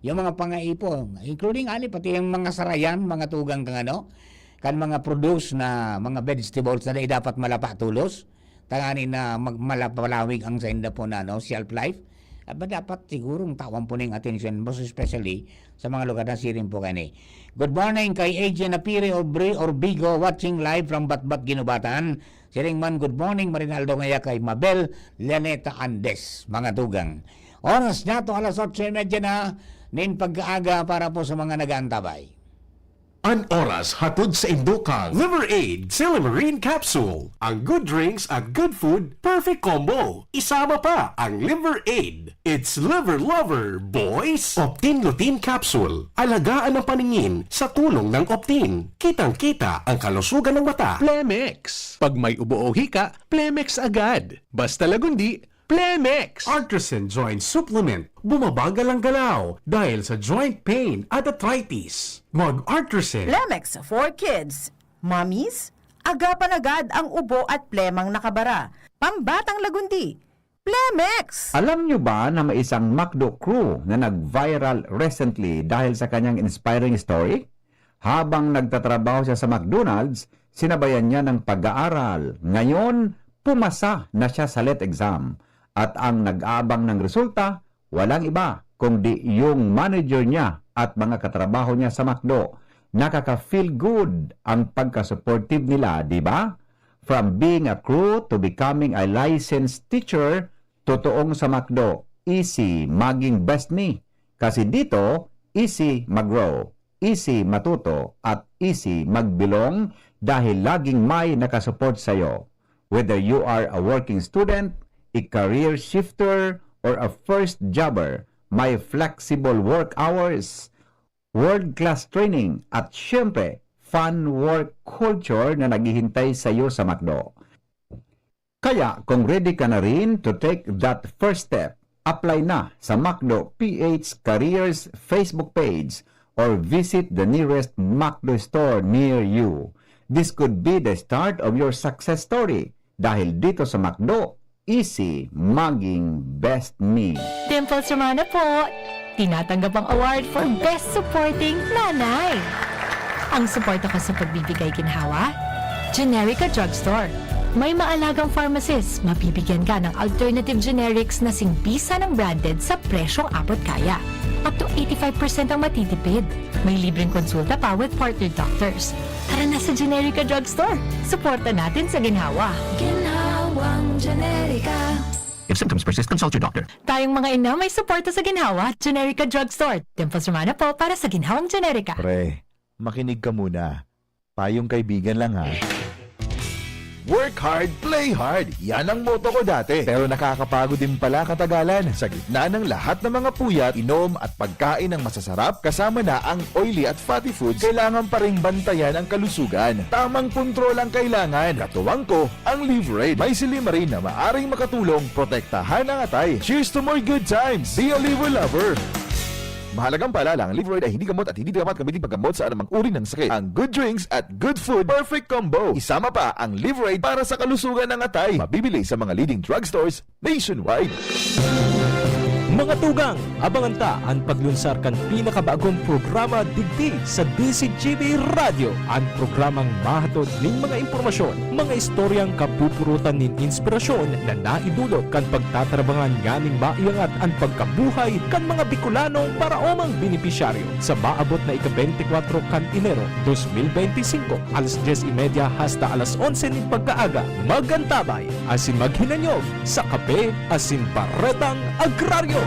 Yung mga pangaipo, including pati yung mga sarayan, mga tugang kan mga produce na mga vegetables na dapat malapa tulos, tangani na malapalawig ang senda po na shelf life. Aba dapat sigurong tawan po ng attention, most especially sa mga lugar na sirin po kani. Good morning kay Agent Apire or Bigo watching live from Batbat Ginubatan. Siring man, good morning Marinaldo ngaya kay Mabel Laneta Andes, mga tugang. Oras na to, 8:30 na, nin pagkaaga para po sa mga nag-aantabay. An oras hatod sa Indukang Liver Aid Silimarine Capsule. Ang good drinks at good food, perfect combo. Isama pa ang Liver Aid. It's liver lover, boys! Optin Lutein Capsule. Alagaan ang paningin sa tulong ng Optin. Kitang-kita ang kalusugan ng mata. Plemex. Pag may ubo o hika, Plemex agad. Basta lagundi, Plemex. Artisan Joint Supplement. Bumabagal ang galaw dahil sa joint pain at arthritis. Mag-Artisan. Plemex for kids. Mommies, agapan agad ang ubo at plemang nakabara. Pambatang lagundi. Plemex! Alam nyo ba na may isang McDo crew na nag-viral recently dahil sa kanyang inspiring story? Habang nagtatrabaho siya sa McDonald's, sinabayan niya ng pag-aaral. Ngayon, pumasa na siya sa LET exam. At ang nag-aabang ng resulta, walang iba kundi yung manager niya at mga katrabaho niya sa McDo. Nakaka-feel good ang pagka-supportive nila, di ba? From being a crew to becoming a licensed teacher, totoong sa McDo, easy maging best me. Kasi dito, easy mag-grow, easy matuto, at easy magbilong dahil laging may nakasupport sa'yo. Whether you are a working student, a career shifter, or a first jobber, may flexible work hours, world-class training, at syempre, fun work culture na naghihintay sa iyo sa McDo. Kaya kung ready ka na rin to take that first step, apply na sa McDo PH Careers Facebook page or visit the nearest McDo store near you. This could be the start of your success story dahil dito sa McDo, easy maging best me. Dimples Romana po, tinatanggap ang award for Best Supporting Nanay. Ang suporta ko sa pagbibigay ginhawa, Generica Drugstore. May maalagang pharmacist, mabibigyan ka ng alternative generics na singbisa ng branded sa presyong abot kaya. Up to 85% ang matitipid. May libreng konsulta pa with partner doctors. Tara na sa Generica Drugstore. Suporta natin sa ginhawa. Ginhawang Generica. If symptoms persist, consult your doctor. Tayong mga ina may suporta sa ginhawa, Generica Drugstore. Dimples Romana po para sa ginhawang Generica. Pre, makinig ka muna. Payong kaibigan lang ha. Work hard, play hard. Yan ang motto ko dati. Pero nakakapagod din pala katagalan. Sa gitna ng lahat ng mga puyat, inom at pagkain ng masasarap, kasama na ang oily at fatty foods, kailangan pa ring bantayan ang kalusugan. Tamang kontrol ang kailangan. Katuwang ko, ang Liverade. May silimarin na maaring makatulong, protektahan ang atay. Cheers to more good times. Be a liver lover. Mahalagang paalala, ang Liverade ay hindi gamot at hindi dapat gamitin paggamot sa anumang uri ng sakit. Ang good drinks at good food, perfect combo. Isama pa ang Liverade para sa kalusugan ng atay. Mabibili sa mga leading drugstores nationwide. Mga tugang, abangan ta ang paglunsar kan pinakabagong programa digdi sa DCGB Radio. Ang programang mahatod ning mga impormasyon, mga istoryang kapupurutan nin inspirasyon na naidulot kan pagtatrabangan nganing maiangat ang pagkabuhay kan mga Bicolanong para omang benepisyaryo sa maabot na ika-24 kan Enero 2025 alas 10:30 hasta alas 11 nin pagkaaga. Magantabay asin maghinanyog sa kape asin paretang agraryo.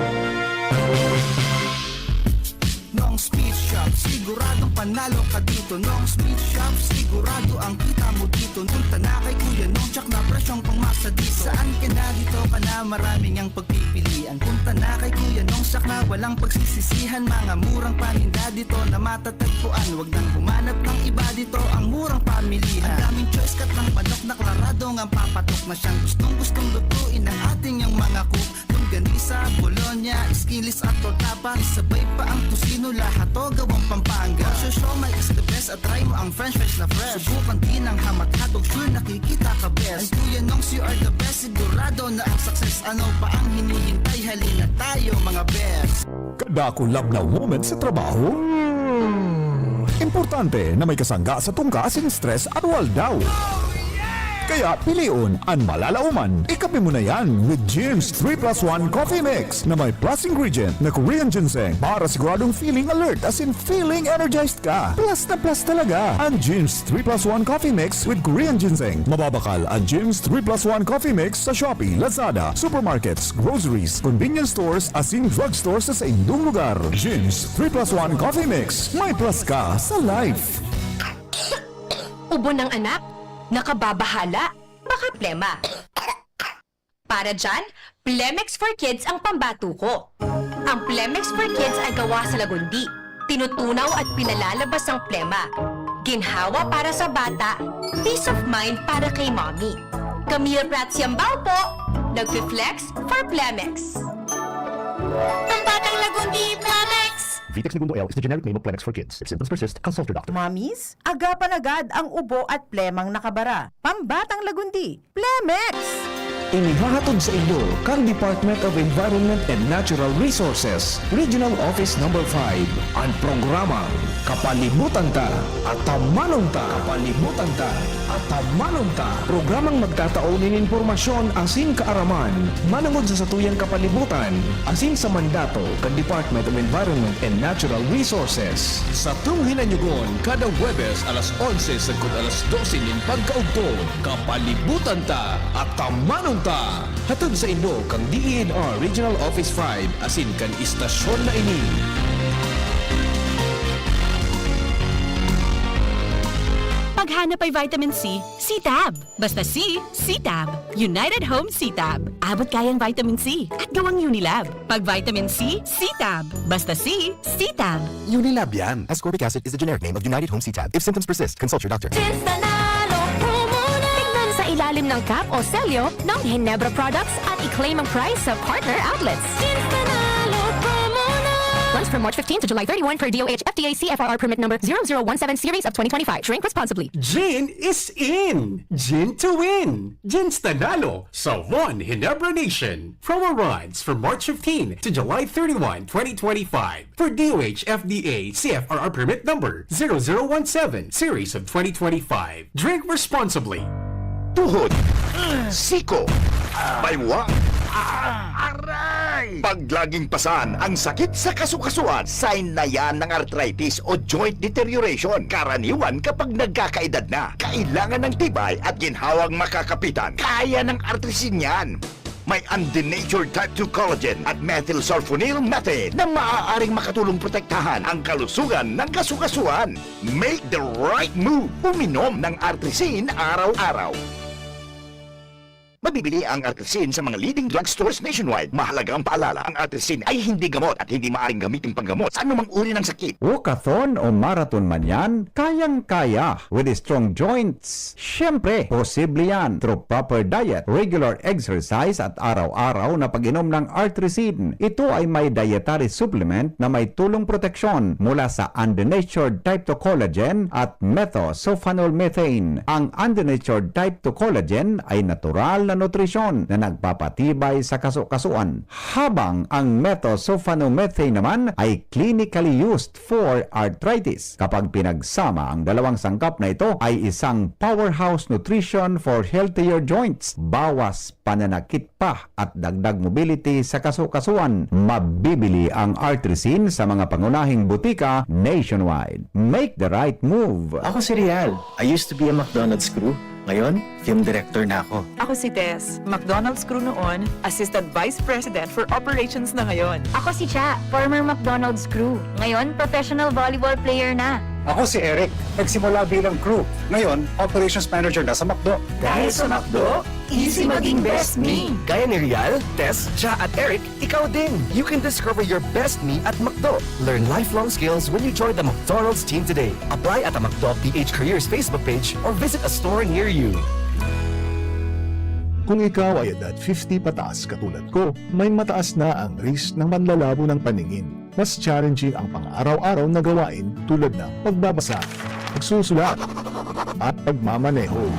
Nong Speed Shop, siguradong panalo ka dito. Nong Speed Shop, sigurado ang kita mo dito. Punta na kay Kuya Nong, tsak na presyong pangmasa dito. Saan ka na dito ka na, maraming ang pagpipilian. Punta na kay Kuya Nong, tsak na walang pagsisisihan. Mga murang paninda dito na matatagpuan. Huwag nang humanap ng iba dito, ang murang pamilihan. Ang daming choice kat ng manok na klaradong ang papatok na siyang gustong lutuin ng ating yung mga cook. Ganisa, Bologna, Esquilis at Tortapa. Isabay pa ang tusino, lahat to gawang Pampanga. Show my is the best at try mo ang French fries na fresh. Subukan din ang hamat-hat pag sure nakikita ka best. As you know you are the best, sigurado na ang success. Ano pa ang hinihintay? Halina tayo mga best. Kadako lablaw moment sa trabaho? Importante na may kasangga sa tungkas, stress at waldaw. Kaya piliun ang malalauman. Ikape mo na yan with Jim's 3+1 Coffee Mix na may plus ingredient na Korean ginseng para siguradong feeling alert as in feeling energized ka. Plus na plus talaga ang Jim's 3+1 Coffee Mix with Korean ginseng. Mababakal ang Jim's 3+1 Coffee Mix sa Shopee, Lazada, supermarkets, groceries, convenience stores as in drugstores sa indong lugar. Jim's 3+1 Coffee Mix. May plus ka sa life. Ubo ng anak? Nakababahala? Baka plema. Para dyan, Plemex for Kids ang pambato ko. Ang Plemex for Kids ay gawa sa lagundi. Tinutunaw at pinalalabas ang plema. Ginhawa para sa bata, peace of mind para kay mommy. Camille Prats Yambao po, nagfi-flex for Plemex. Pambatang lagundi, Plemex! Vitex Segundo L is the generic name of Plemex for kids. If symptoms persist, consult your doctor. Mommies, agapan agad ang ubo at plemang nakabara. Pambatang lagundi, Plemex! Inihahatod sa inyo kang Department of Environment and Natural Resources, Regional Office No. 5, ang programang Kapalibutan Ta at Tamanong Ta. Kapalibutan Ta at Tamanong Ta. Programang magtataon ng impormasyon asin kaaraman, manangod sa satuyang kapalibutan, asin sa mandato kang Department of Environment and Natural Resources. Sa tunghinanyugon, kada Huwebes alas 11 sagkod alas 12 nin pagkaugto, Kapalibutan Ta at Tamanong Ta. Hatod sa inyo kang DENR Regional Office 5 asin kan istasyon na ini. Paghanap ay vitamin C, C-Tab. Basta C, C-Tab. United Home C-Tab. Abot kayang vitamin C at gawang Unilab. Pag vitamin C, C-Tab. Basta C, C-Tab. Unilab yan. Ascorbic acid is the generic name of United Home C-Tab. If symptoms persist, consult your doctor. Tignan sa ilalim ng cap o selyo ng Ginebra products at i-claim ang price sa partner outlets. Runs from March 15 to July 31 per DOH FDA CFRR permit number 0017 series of 2025. Drink responsibly. Gin is in! Gin to win! Gin's Tanalo sa One Ginebra Nation. Promo runs from March 15 to July 31, 2025 for DOH FDA CFRR permit number 0017 series of 2025. Drink responsibly. Tuhod, siko, baywa, aray! Pag laging pasan ang sakit sa kasukasuan, sign na yan ng arthritis o joint deterioration. Karaniwan kapag nagkakaedad na, kailangan ng tibay at ginhawang makakapitan. Kaya ng arthritin yan. May undenatured type 2 collagen at methylsulfonyl methane na maaaring makatulong protektahan ang kalusugan ng kasukasuan. Make the right move. Uminom ng arthritin araw-araw. Mabibili ang arthritin sa mga leading drugstores nationwide. Mahalaga ang paalala, ang arthritin ay hindi gamot at hindi maaaring gamitin panggamot sa anumang uri ng sakit. Walkathon o marathon man yan, kayang-kaya with strong joints. Siyempre, posible yan through proper diet, regular exercise at araw-araw na pag-inom ng arthritin. Ito ay may dietary supplement na may tulong proteksyon mula sa undenatured type 2 collagen at methylsulfonylmethane. Ang undenatured type 2 collagen ay natural na nutrisyon na nagpapatibay sa kasukasuan, habang ang methylsulfonylmethane naman ay clinically used for arthritis. Kapag pinagsama ang dalawang sangkap na ito ay isang powerhouse nutrition for healthier joints. Bawas pananakit pa at dagdag mobility sa kasukasuan. Mabibili ang arthritin sa mga pangunahing butika nationwide. Make the right move. Ako si Rial. I used to be a McDonald's crew. Ngayon, film director na ako. Ako si Tess. McDonald's crew noon, Assistant Vice President for Operations na ngayon. Ako si Cha, former McDonald's crew. Ngayon, professional volleyball player na. Ako si Eric. Nagsimula bilang crew. Ngayon, Operations Manager na sa McDo. Dahil sa McDo, easy maging best me. Gaya ni Rial, Tess, Cha at Eric, ikaw din. You can discover your best me at McDo. Learn lifelong skills when you join the McDonald's team today. Apply at the McDo PH Careers Facebook page or visit a store near you. Kung ikaw ay edad 50 pataas katulad ko, may mataas na ang risk ng manlalabo ng paningin. Mas challenging ang pang-araw-araw na gawain tulad ng pagbabasa, pagsusulat, at pagmamaneho.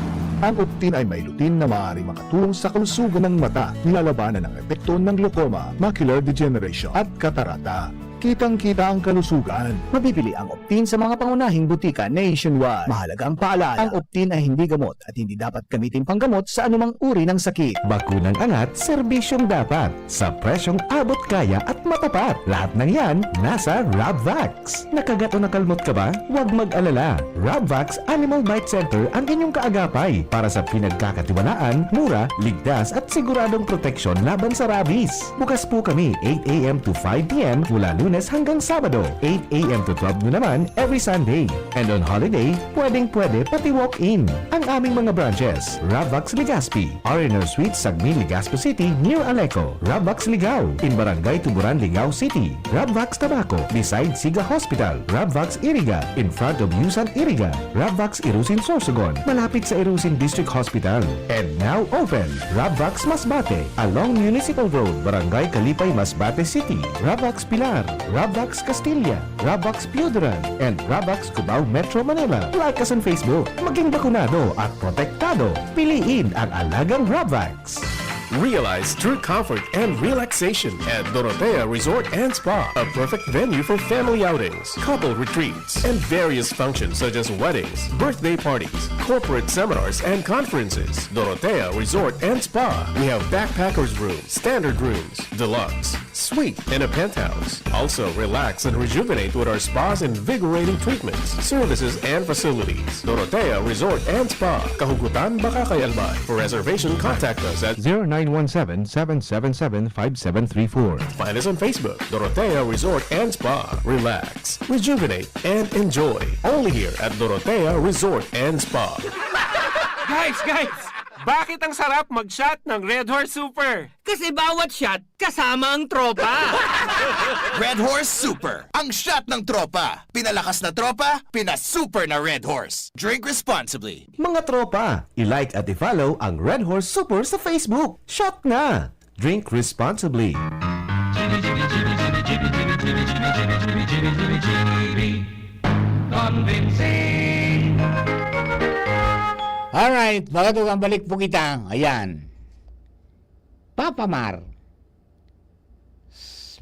Ang Optin ay may lutin na maaari makatulong sa kalusugan ng mata, nilalabanan ng epekto ng glaucoma, macular degeneration at katarata. Kitang-kita ang kalusugan. Mabibili ang Optin sa mga pangunahing butika nationwide. Mahalagang paalala, ang Optin ay hindi gamot at hindi dapat gamitin panggamot sa anumang uri ng sakit. Bakunang angat, serbisyong dapat. Sa presyong abot kaya at matapat. Lahat ng yan, nasa Rabvax. Nakagat o nakalmot ka ba? Huwag mag-alala. Rabvax Animal Bite Center ang inyong kaagapay para sa pinagkakatiwalaan, mura, ligtas at siguradong proteksyon laban sa rabies. Bukas po kami 8 a.m. to 5 p.m. mula Lunes hanggang Sabado, 8 a.m. to 12 noon naman every Sunday. And on holiday, pwedeng-pwede pati walk-in. Ang aming mga branches, Rabvax Legazpi, R&R Suite, Sagmi, Legazpo City, near Aleco, Rabvax Ligao, in Barangay Tuburan, Ligao City, Rabvax Tabaco, beside Siga Hospital, Rabvax Iriga, in front of Yusan Iriga, Rabvax Irusin Sorsogon, malapit sa Irusin District Hospital. And now open, Rabvax Masbate, along Municipal Road, Barangay Kalipay, Masbate City, Rabvax Pilar, Rabvax Castilla, Rabvax Piuderan, and Rabvax Cubao Metro Manila. Like us on Facebook. Maging bakunado at protektado. Piliin ang alagang Rabvax. Realize true comfort and relaxation at Dorotea Resort and Spa, a perfect venue for family outings, couple retreats, and various functions such as weddings, birthday parties, corporate seminars, and conferences. Dorotea Resort and Spa. We have backpackers rooms, standard rooms, deluxe, suite, and a penthouse. Also, relax and rejuvenate with our spas and invigorating treatments, services, and facilities. Dorotea Resort and Spa, Kahugutan, Bakakay, Albay. For reservation, contact us at 0917-777-5734. Find us on Facebook, Dorotea Resort and Spa. Relax, rejuvenate, and enjoy. Only here at Dorotea Resort and Spa. Guys! Bakit ang sarap mag-shot ng Red Horse Super? Kasi bawat shot, kasama ang tropa. Red Horse Super, ang shot ng tropa. Pinalakas na tropa, pinasuper na Red Horse. Drink responsibly. Mga tropa, i-like at i-follow ang Red Horse Super sa Facebook. Shot na! Drink responsibly. Convincing! Alright, magatugang balik po kita. Ayan. Papa Mar,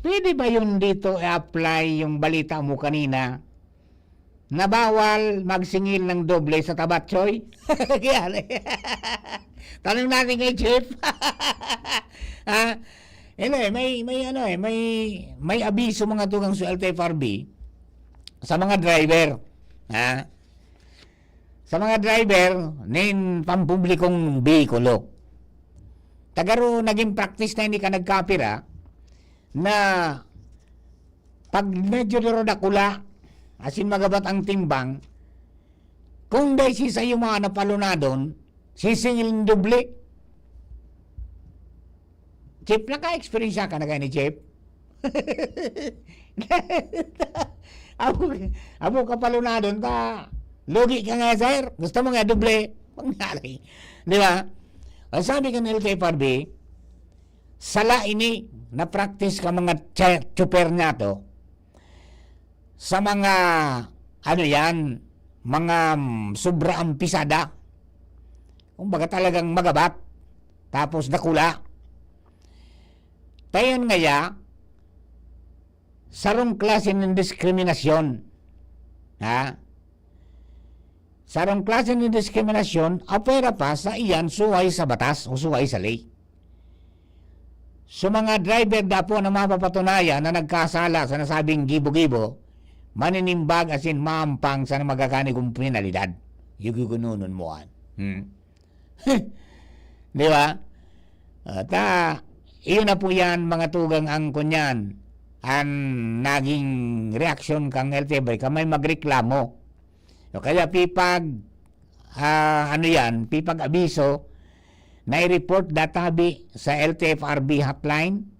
pwede ba yun dito i-apply yung balita mo kanina na bawal magsingil ng doble sa tabatsoy? Tanong natin kay Chief. May abiso mga tugang sa LTFRB sa mga driver. Sa mga driver nin pampublikong bihikulo. Tagaro naging practice na hindi ka nagkapira na pag medyo daro dakula asin magabat ang timbang kung dahil si sa yung mga napalunadon sisingil ng doble. Chip, naka-experience ka na kayo ni Chip? Abo ka palunadon ka. Logi ka nga, sir. Gusto mo nga doble. Pangyari. Di ba? Ang sabi ka ng LTFRB, sala ini na practice ka mga chuper niya to sa mga mga sobra ampisada. Kung baga talagang magabat tapos nakula. Tayon ngaya sarong klase ng diskriminasyon. Sarong klase ng diskriminasyon, apera pa sa iyan suway sa batas o suway sa ley. So mga driver dapo na mapapatunayan na nagkasala sa nasabing gibo-gibo, maninimbag asin maampang sa magkakani kong penalidad. Yugugununon mo an. Di ba? Iyon na po yan mga tugang ang kunyan. Ang naging reaksyon kang LTFRB ka may magreklamo. So, kaya pipag abiso na i-report databi sa LTFRB hotline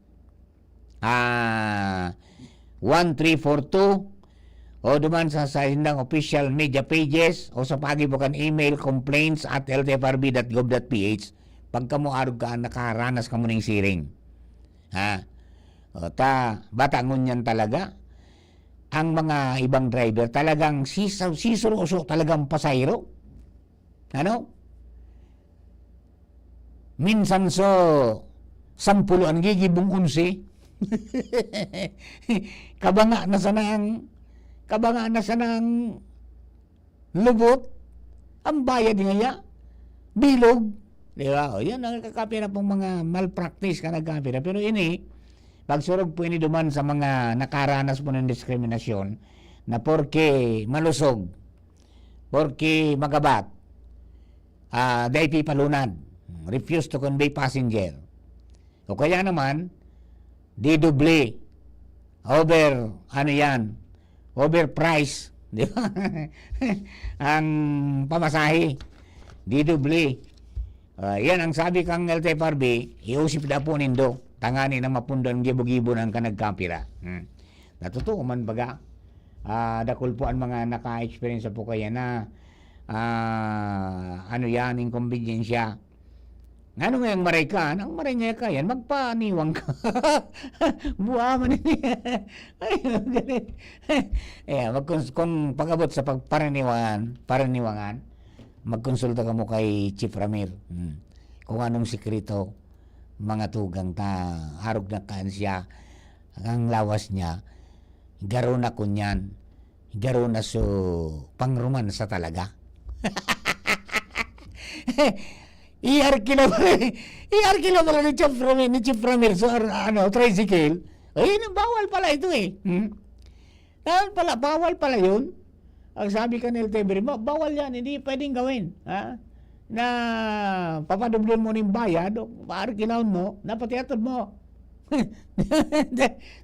1342 o duman sa hindang official media pages o sa pagibukan email complaints@ltfrb.gov.ph pagka mo arog ka nakaranas ka mo ng siring. Batangon yan talaga. Ang mga ibang driver talagang sisuruso talagang pasayro. minsan so 10 ang gigibong 11. kabanga na sanang lubot ang bayad niya bilog, di ba? O, yan ang kakapira pong mga malpractice ka nagkapira. Pero ini pagsurog po ini duman sa mga nakaranas po ng diskriminasyon na porke malusog, porke magabat, dahil pipalunad, refuse to convey passenger, o kaya naman didoble, overprice, di ba? ang pamasahe, didoble. Yan ang sabi kang LTFRB, iusip na po nindo, tangani na mapundan gibo-gibo ng kanagkapira. Natutuo man baga, dakul po ang mga naka-experience po kaya na inconvenience. Ano nga yung maray ka? Ang maray niya ka yan, magpaniwang ka. Buha man niya. Kung pag-abot sa paraniwangan, magkonsulta ka mo kay Chief Ramir. Kung anong sikreto, mga tugang ta, harog na kansya, ang lawas niya, garo na kunyan, garo na so pangruman sa talaga. I-arkila pala ni Chief Ramir so, tricycle. Ay, bawal pala ito eh. Bawal pala yun. Ang sabi ka ni LTFRB, bawal yan, hindi pwedeng gawin. Ha? Na papadublon mo ng bayad, paarkilaon mo, napatiatod mo.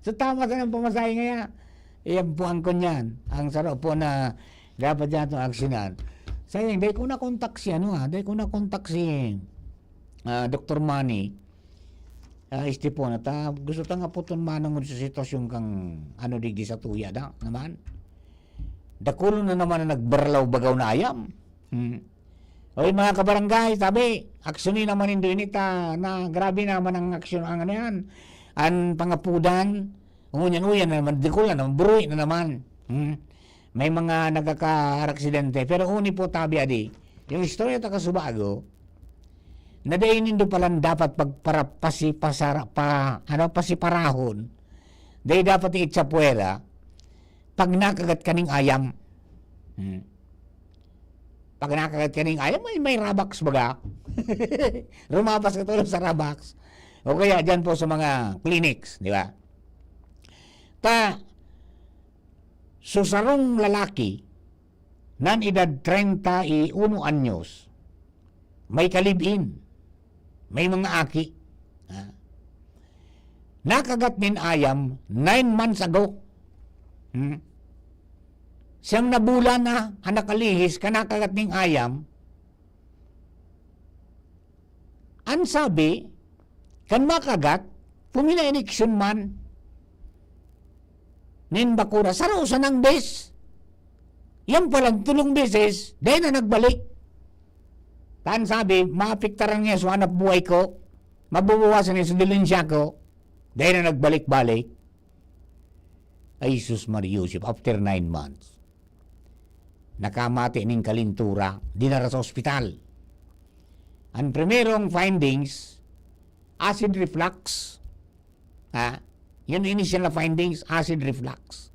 So tama ka ng pamasahe ngaya. Iyan po ang kunyan. Ang sarap po na dapat yan itong aksinan. Sayang, dahil ko na-contact si Dr. Manny, po na ta, gusto ta nga po itong manang sa sitwasyon kang digdi sa tuya da, naman. Dakulo na naman na nagbarlaw bagaw na ayam. Oy mga kabarangay, sabi, aksyonin naman indo inita na grabe naman ang aksyon ang yan. Ang pangapudan, unyan-uyan na naman, dikulan naman, buruy na naman. May mga nagkaka-aksidente. Pero uni po tabi adi, yung istorya ta kasubago, na dahin nindo palang dapat pasiparahon, dahi dapat iitsapuela, pag nakagat kaning ayam. Pag nakagat kaning ayam, may rabax baga. Rumabas ka tulad sa rabax. O kaya dyan po sa mga clinics, di ba? Susarong lalaki nan edad 31 anyos, may kalibin, may mga aki. Nakagat nin ayam 9 months ago. Siyang nabula na nakalihis kanakagat ning ayam. Ang sabi, kan makagat, pumila iniksyon man, nin bakura, sarusan ng bes. Yan palang 3 beses, dahil na nagbalik. Tan sabi, maapiktaran niya sa hanap buhay ko, mabubuwasan niya sa dilensya ko, dahil na nagbalik-balik. Ay, Jesus Maria Joseph, after 9 months, nakamati ning kalintura, dinara sa ospital. Ang primerong findings, acid reflux. Yun initial na findings, acid reflux.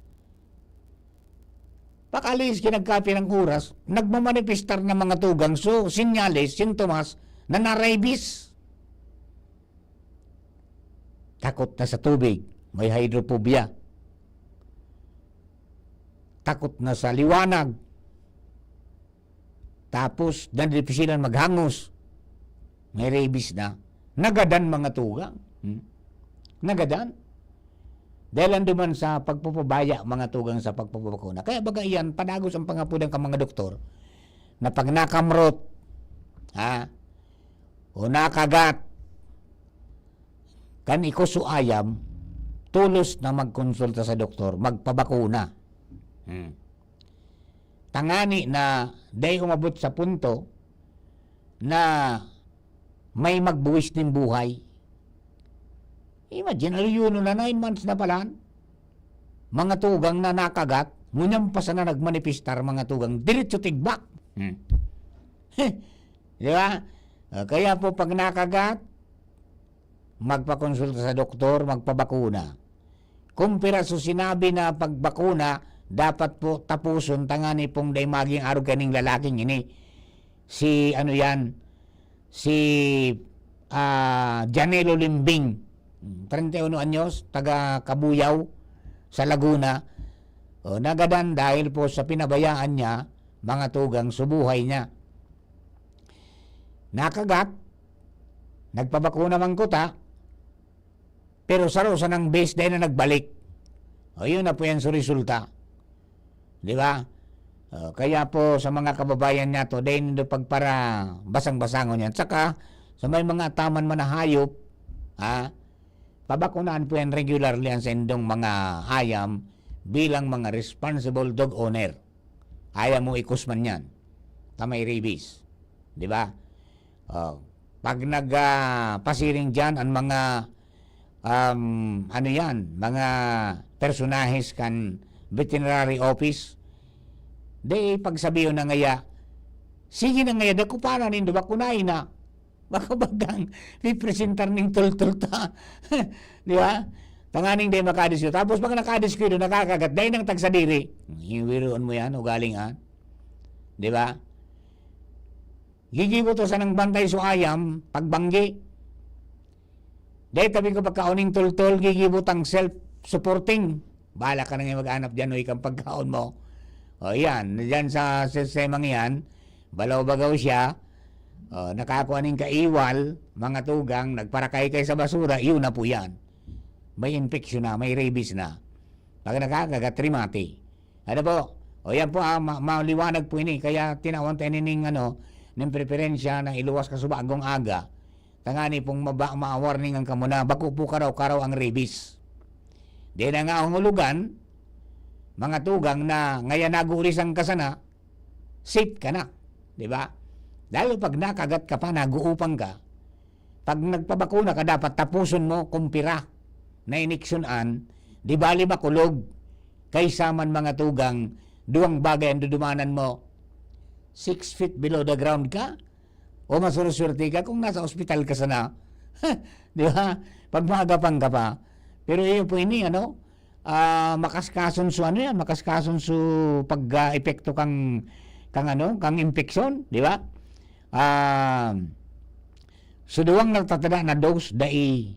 Pakalis kinagkapi ng oras, nagmamanifestar ng mga tugang, so sinyales, sintomas, na na-rabies. Takot na sa tubig, may hydrophobia. Takot na sa liwanag. Tapos, nandipisilian maghangos. May rabies na. Nagadan mga tugang. Nagadan. Dahil anduman sa pagpupabaya mga tugang sa pagpupabakuna. Kaya baga iyan, padagos ang pangapudang ka mga doktor, na pag nakamrot, o nakagat, kan ikuso ayam, tulos na magkonsulta sa doktor, magpabakuna. Tangani na dahil umabot sa punto na may magbuwis ng buhay. Imagine, yun na 9 months na pala, mga tugang na nakagat, ngunyam pa sa na nagmanifestar mga tugang, diretso tigbak. Di ba? Kaya po pag nakagat, magpakonsulta sa doktor, magpabakuna. Kumpira so sinabi na pagbakuna, dapat po tapuson tangani pong day maging araw kaning lalaking ini. Si ano yan, si Janelo Limbing, 31 anyos, taga Kabuyaw sa Laguna. Nagadan dahil po sa pinabayaan niya, mga tugang subuhay niya. Nakagat, nagpabakuna man kuta, pero sarosa ng base dahil na nagbalik. Yun na po yan sa resulta. Di ba? Kaya po sa mga kababayan niya to, dahil nito pagpara basang-basangon yan. Saka, sa may mga taman man na hayop, pabakunaan po yan regularly ang sendong mga hayam bilang mga responsible dog owner. Ayaw mo ikos man yan. Tamay rabies. Di ba? Pag nagpasiring dyan ang mga ano yan, mga personahes kan veterinary office, di pagsabihin na ngaya, sige na ngaya, dako para nindo, bakunain na. Baka bagang pipresentar ning tul-tul ta. Di ba? Tanganing di makadisyo. Tapos pag nakadisyo, nakakagat, dahil nang tagsadiri. Hiwiroon mo yan, ugaling ha. Di ba? Gigibo to sa nang bantay so ayam, pagbanggi. Dahil tabi ko pagkauning tul-tul, gigibo tang self-supporting. Bahala ka na nga mag-anap dyan o ikang pagkaon mo. Yan, dyan sa sistemang yan, balaw-bagaw siya, nakakuha ng kaiwal, mga tugang, nagparakay kay sa basura, yun na po yan. May infection na, may rabies na. Pag nakakagat, trimati. Ano po? Yan po, maliwanag po ini. Kaya tinawag tayo ng preferensya na iluwas ka sa bagong aga. Tangani pong ma-warning ang kamuna, bako po karaw-karaw ang rabies. Di na nga ang hulugan, mga tugang na ngayon nagulis ang kasana, safe ka na. Di ba? Lalo pag nakagat ka pa, naguupang ka, pag nagpabakuna ka, dapat tapuson mo kumpira na iniksyonan, di bali makulog, kaysa man mga tugang, duwang bagay ang dudumanan mo, 6 feet below the ground ka, o masuruswerte ka kung nasa ospital ka sana. Di ba? Pag magapang ka pa. Pero yun po ini, makaskason su makaskason su pag-epekto kang infection, di ba? So duwang nagtatada na dose dai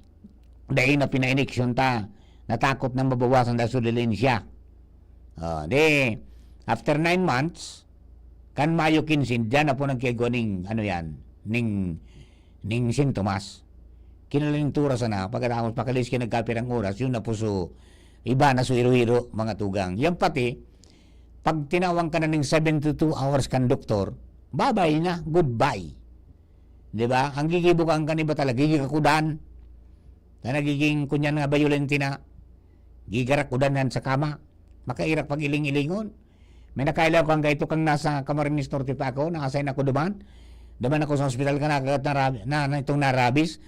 na pina-injection ta, natakot na mabawasan da sulilin siya. After 9 months, kan Mayo 15, dyan na po nagkigo ning sintomas. Kinaling tura sana, pagkatapos pakalis ka nagkapirang oras, yun na po so, iba na so hiro-hiro, mga tugang. Yan pati, pag tinawang ka na ng 72 hours kan doktor, bye-bye na, goodbye. Diba? Ang gigibukan ka niba talaga, gigikakudan, na nagiging kunyan nga violente na, gigarakudan yan sa kama, makairak pag iling-ilingon. May nakailaw kang gaito kang nasa Camarines Norte pa ako, nakasign ako duman ako sa hospital ka na itong narabis,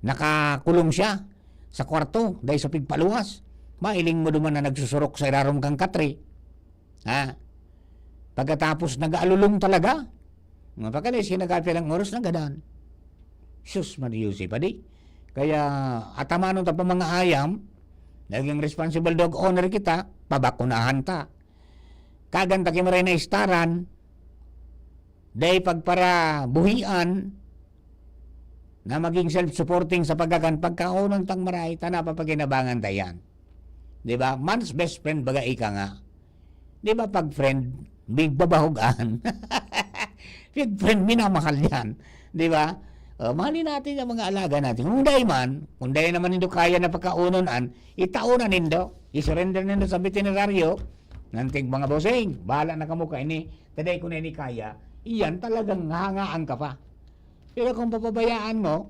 nakakulong siya sa kwarto dahil sa pigpaluwas. Mailing mo duman na nagsusurok sa irarom kang katri. Pagkatapos nag-aalulong talaga, pagkalis kinagapya ng oras na gadan. Sus, Mariusi pa di. Kaya atamanon ta pa mga ayam, naging responsible dog owner kita, pabakunahan ta. Kaganta kimaray na istaran, dahil pagpara buhian, na maging self-supporting sa pagkakan, pagkaunang tang maray, ta napapaginabangan tayan. Diba? Man's best friend baga ika nga. Diba pag friend, big babahugan. Big friend, minamahal yan. Diba? Mahalin natin ang mga alaga natin. Kung dahil naman nindo kaya na pagkaunonan, itaunan nindo, isurrender nindo sa veterinaryo, nanting mga bossing, bahala na kamukha ini, taday ko na ini kaya, iyan talagang hangaan ka pa. Pero kung papabayaan mo,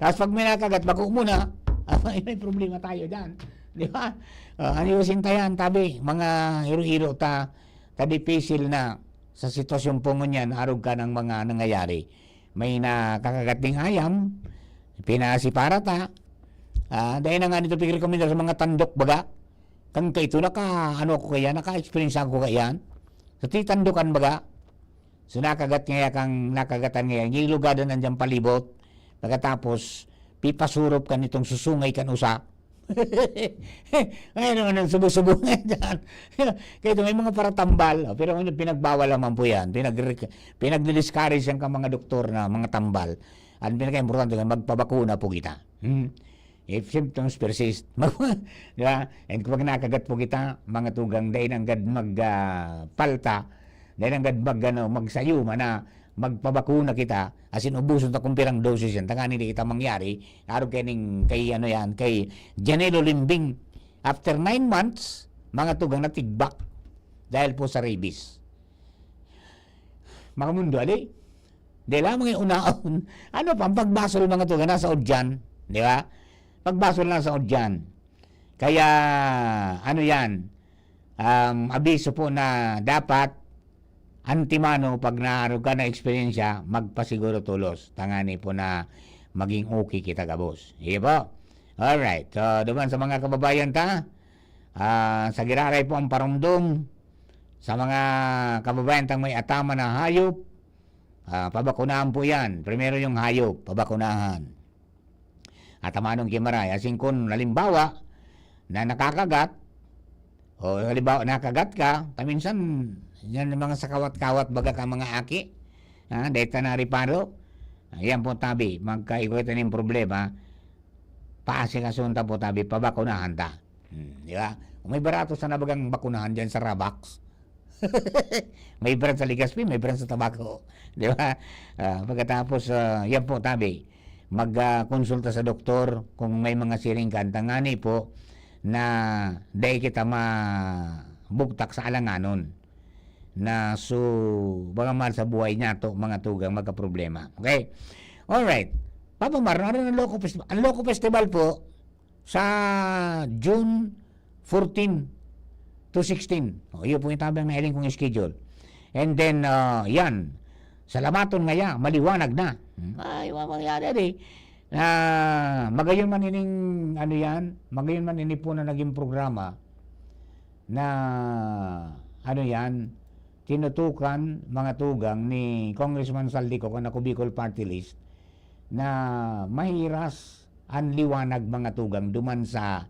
tapos pag may nakagat, bako muna, may problema tayo dyan. Di ba? Aniusin tayan, tabi, mga hiro-hiro tadipisil na sa sitwasyon po ngunyan, arog ka ng mga nangyayari. May nakakagat ding ayam, pinasipara ta, dahil na nga nito pigrekomenda sa mga tandok baga, kang ito naka-experience ako kayan, sa titandukan baga, So nakagat kang nakagatan ngayon, yung lugado nandiyan palibot, pagkatapos pipasurop ka nitong susungay kan usa. Ngayon naman subo-subo nga dyan. Kaya ito may mga paratambal, pero ngayon pinagbawal naman po yan, pinag-discourage yan ka mga doktor na mga tambal. Ang pinaka-importante nga, magpabakuna po kita. If symptoms persist, di ba? And kapag nakagat po kita, mga tugang, dahil ang gad magpalta, dahil ang gad magsayuma na magpabakuna kita, asin ubuson ta kung pirang dosis yan, tangan hindi kita mangyari, araw kay Janelo Limbing, after 9 months, mga tugang natigbak, dahil po sa rabies. Mga mundo, ali? Di lamang yung unaon, ano pa, pagbasol mga tugang, nasa odyan, di ba? Pagbasol lang sa odyan. Kaya, ano yan, abiso po na dapat, antimano, pag naaro ka na eksperyensya, magpasiguro tulos. Tangani po na maging okay kita kabos. Iya po? Alright. So, duman sa mga kababayan ta, sa giraray po ang parumdum, sa mga kababayan tang may atama na hayop, pabakunahan po yan. Primero yung hayop, pabakunahan. Atamanong kimaray. Asing kung halimbawa, na nakakagat, o halimbawa nakagat ka, paminsan, yan yung mga sakawat-kawat baga ka mga aki. Deta na riparo. Yan po tabi. Magkaikutan yung problema. Paasikasunta po tabi. Pabakunahan ta. Di ba? May barato sa nabagang bakunahan dyan sa Rabax. May brand sa Ligaspi, may brand sa tabako. Di ba? Pagkatapos, yan po tabi. Magkonsulta sa doktor kung may mga siringkan. Tangani po na dahil kita mabugtak sa alanganon. Na so baga mahal sa buhay niya to mga tugang magka-problema. Okay? Alright. Papa Mar, naroon ang Loco Festival. Ang Loco Festival po sa June 14 to 16. Yun po yung tabang na iling kong schedule. And then, yan. Salamaton ngaya, maliwanag na. Ay, mangyari magayon man ining, ano yan, magayon man ini po na naging programa na, ano yan, tinutukan mga tugang ni Congressman Saldico kung ako Bicol Party List na mahiras ang liwanag mga tugang duman sa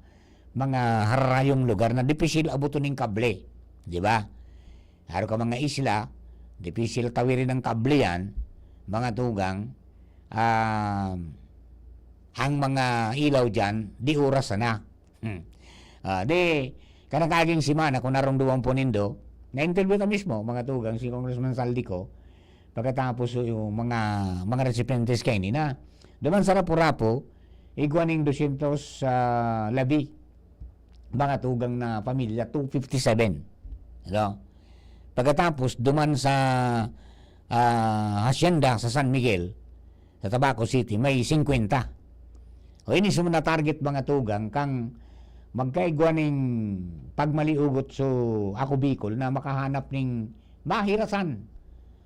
mga harayong lugar na dipisil abutin ng kable. Di ba? Haro ka mga isla, dipisil tawirin ng kable yan, mga tugang, ang mga ilaw dyan, di oras na. Di, kanakaging simana kung narunduan po nindo, na-interview na mismo, mga tugang, si Congressman Saldico, pagkatapos yung mga recipientes kayo na, duman sa rapo-rapo, iguaning 200 labi, mga tugang na pamilya, 257. No? Pagkatapos, duman sa hacienda sa San Miguel, sa Tabaco City, may 50. O ini sumuna target mga tugang, kang magkaigwa ning pagmaliugot so ako Bicol na makahanap ning mahirasan.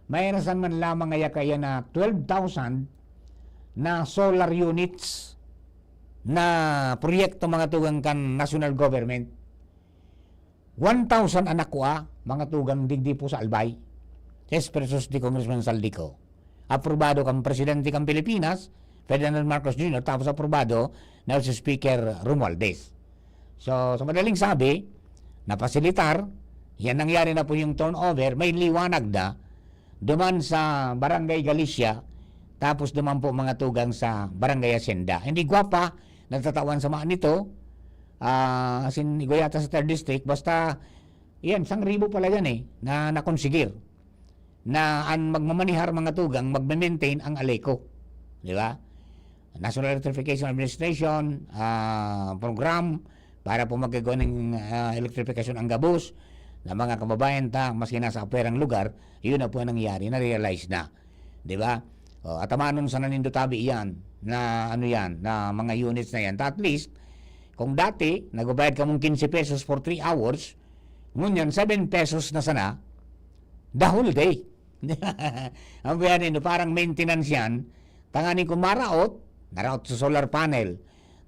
Mahirasan man lamang ngaya kaya na 12,000 na solar units na proyekto mga tugang kan national government. 1,000 anak ko mga tugang digdi po sa Albay. Yes, pesos di Congressman Saldico. Aprobado kang presidente kang Pilipinas, Ferdinand Marcos Jr., tapos aprobado na si Speaker Romualdez. So, sa madaling sabi, napasilitar, yan nangyari na po yung turnover, may liwanag na, duman sa Barangay Galicia, tapos duman po mga tugang sa Barangay Hacienda. Hindi gwapa, nagtatawan sa mga nito, asin Goyata sa 3rd District, basta, yan, 1,000 pala yan na nakonsigir, na ang magmamanihar mga tugang, magme-maintain ang ALECO. Di ba? National Electrification Administration, program, para po magagawa ng electrification ang gabos na mga kababayan ta, maski nasa aperang lugar, yun na po nangyari, na-realize na. Di ba? At amanon sa nanindutabi yan, na ano yan, na mga units na yan. At least, kung dati, nagbabayad ka mong 15 pesos for 3 hours, ngunyan 7 pesos na sana, the whole day. Ang bayanin, parang maintenance yan, tanganin kung maraot sa solar panel,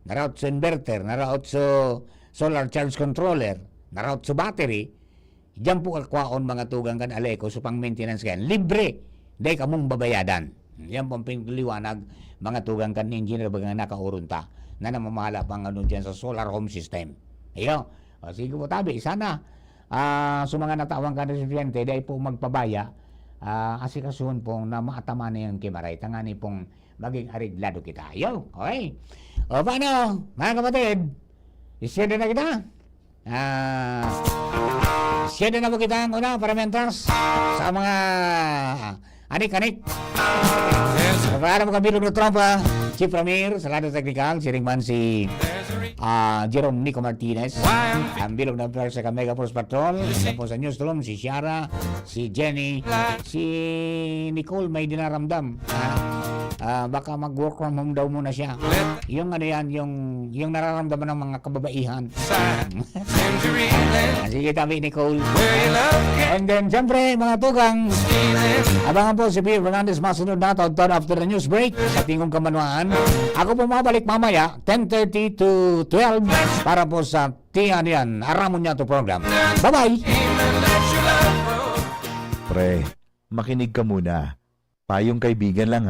naraot sa inverter, naraot sa solar charge controller, naraot sa battery, Diyan po kakwaon mga tugang kan aleko sa pang maintenance kan. Libre. Dahil kamong babayadan. Yan po ang pingliwanag mga tugang kan engineer bagang nakaurunta na namamahala pang ano dyan sa solar home system. Iyo. O, sige po tabi. Sana sa mga natawang kan residente dahil po magpabaya asikasuhon pong na maatama na yung kimaray. Tangani pong maging ariglado kita. Iyo. Okay. O paano mga kapatid? Isyede na kita? Isyede na po kita ang una para mentras sa mga anik-anik. Para mo kabilog na trompa, Chief Ramir, sa Lado Technical, si Ringman si Jerome Nico Martinez, ang bilog na player sa Mega Force Patrol, tapos sa Newsroom, si Ciara, si Jenny, si Nicole may dinaramdam. Baka mag-work from home daw muna siya. Yung ano yan, yung nararamdaman ng mga kababaihan. Sige tabi, Nicole. And then, siyempre, mga tugang, abangan po si Pierre Fernandez masunod na taon after the news break sa Tingong Kamanuan. Ako po mabalik mamaya, 10:30 to 12 para po sa Tiyan yan, Aramon niya to program. Bye-bye! Pre, makinig ka muna. Payong kaibigan lang ha.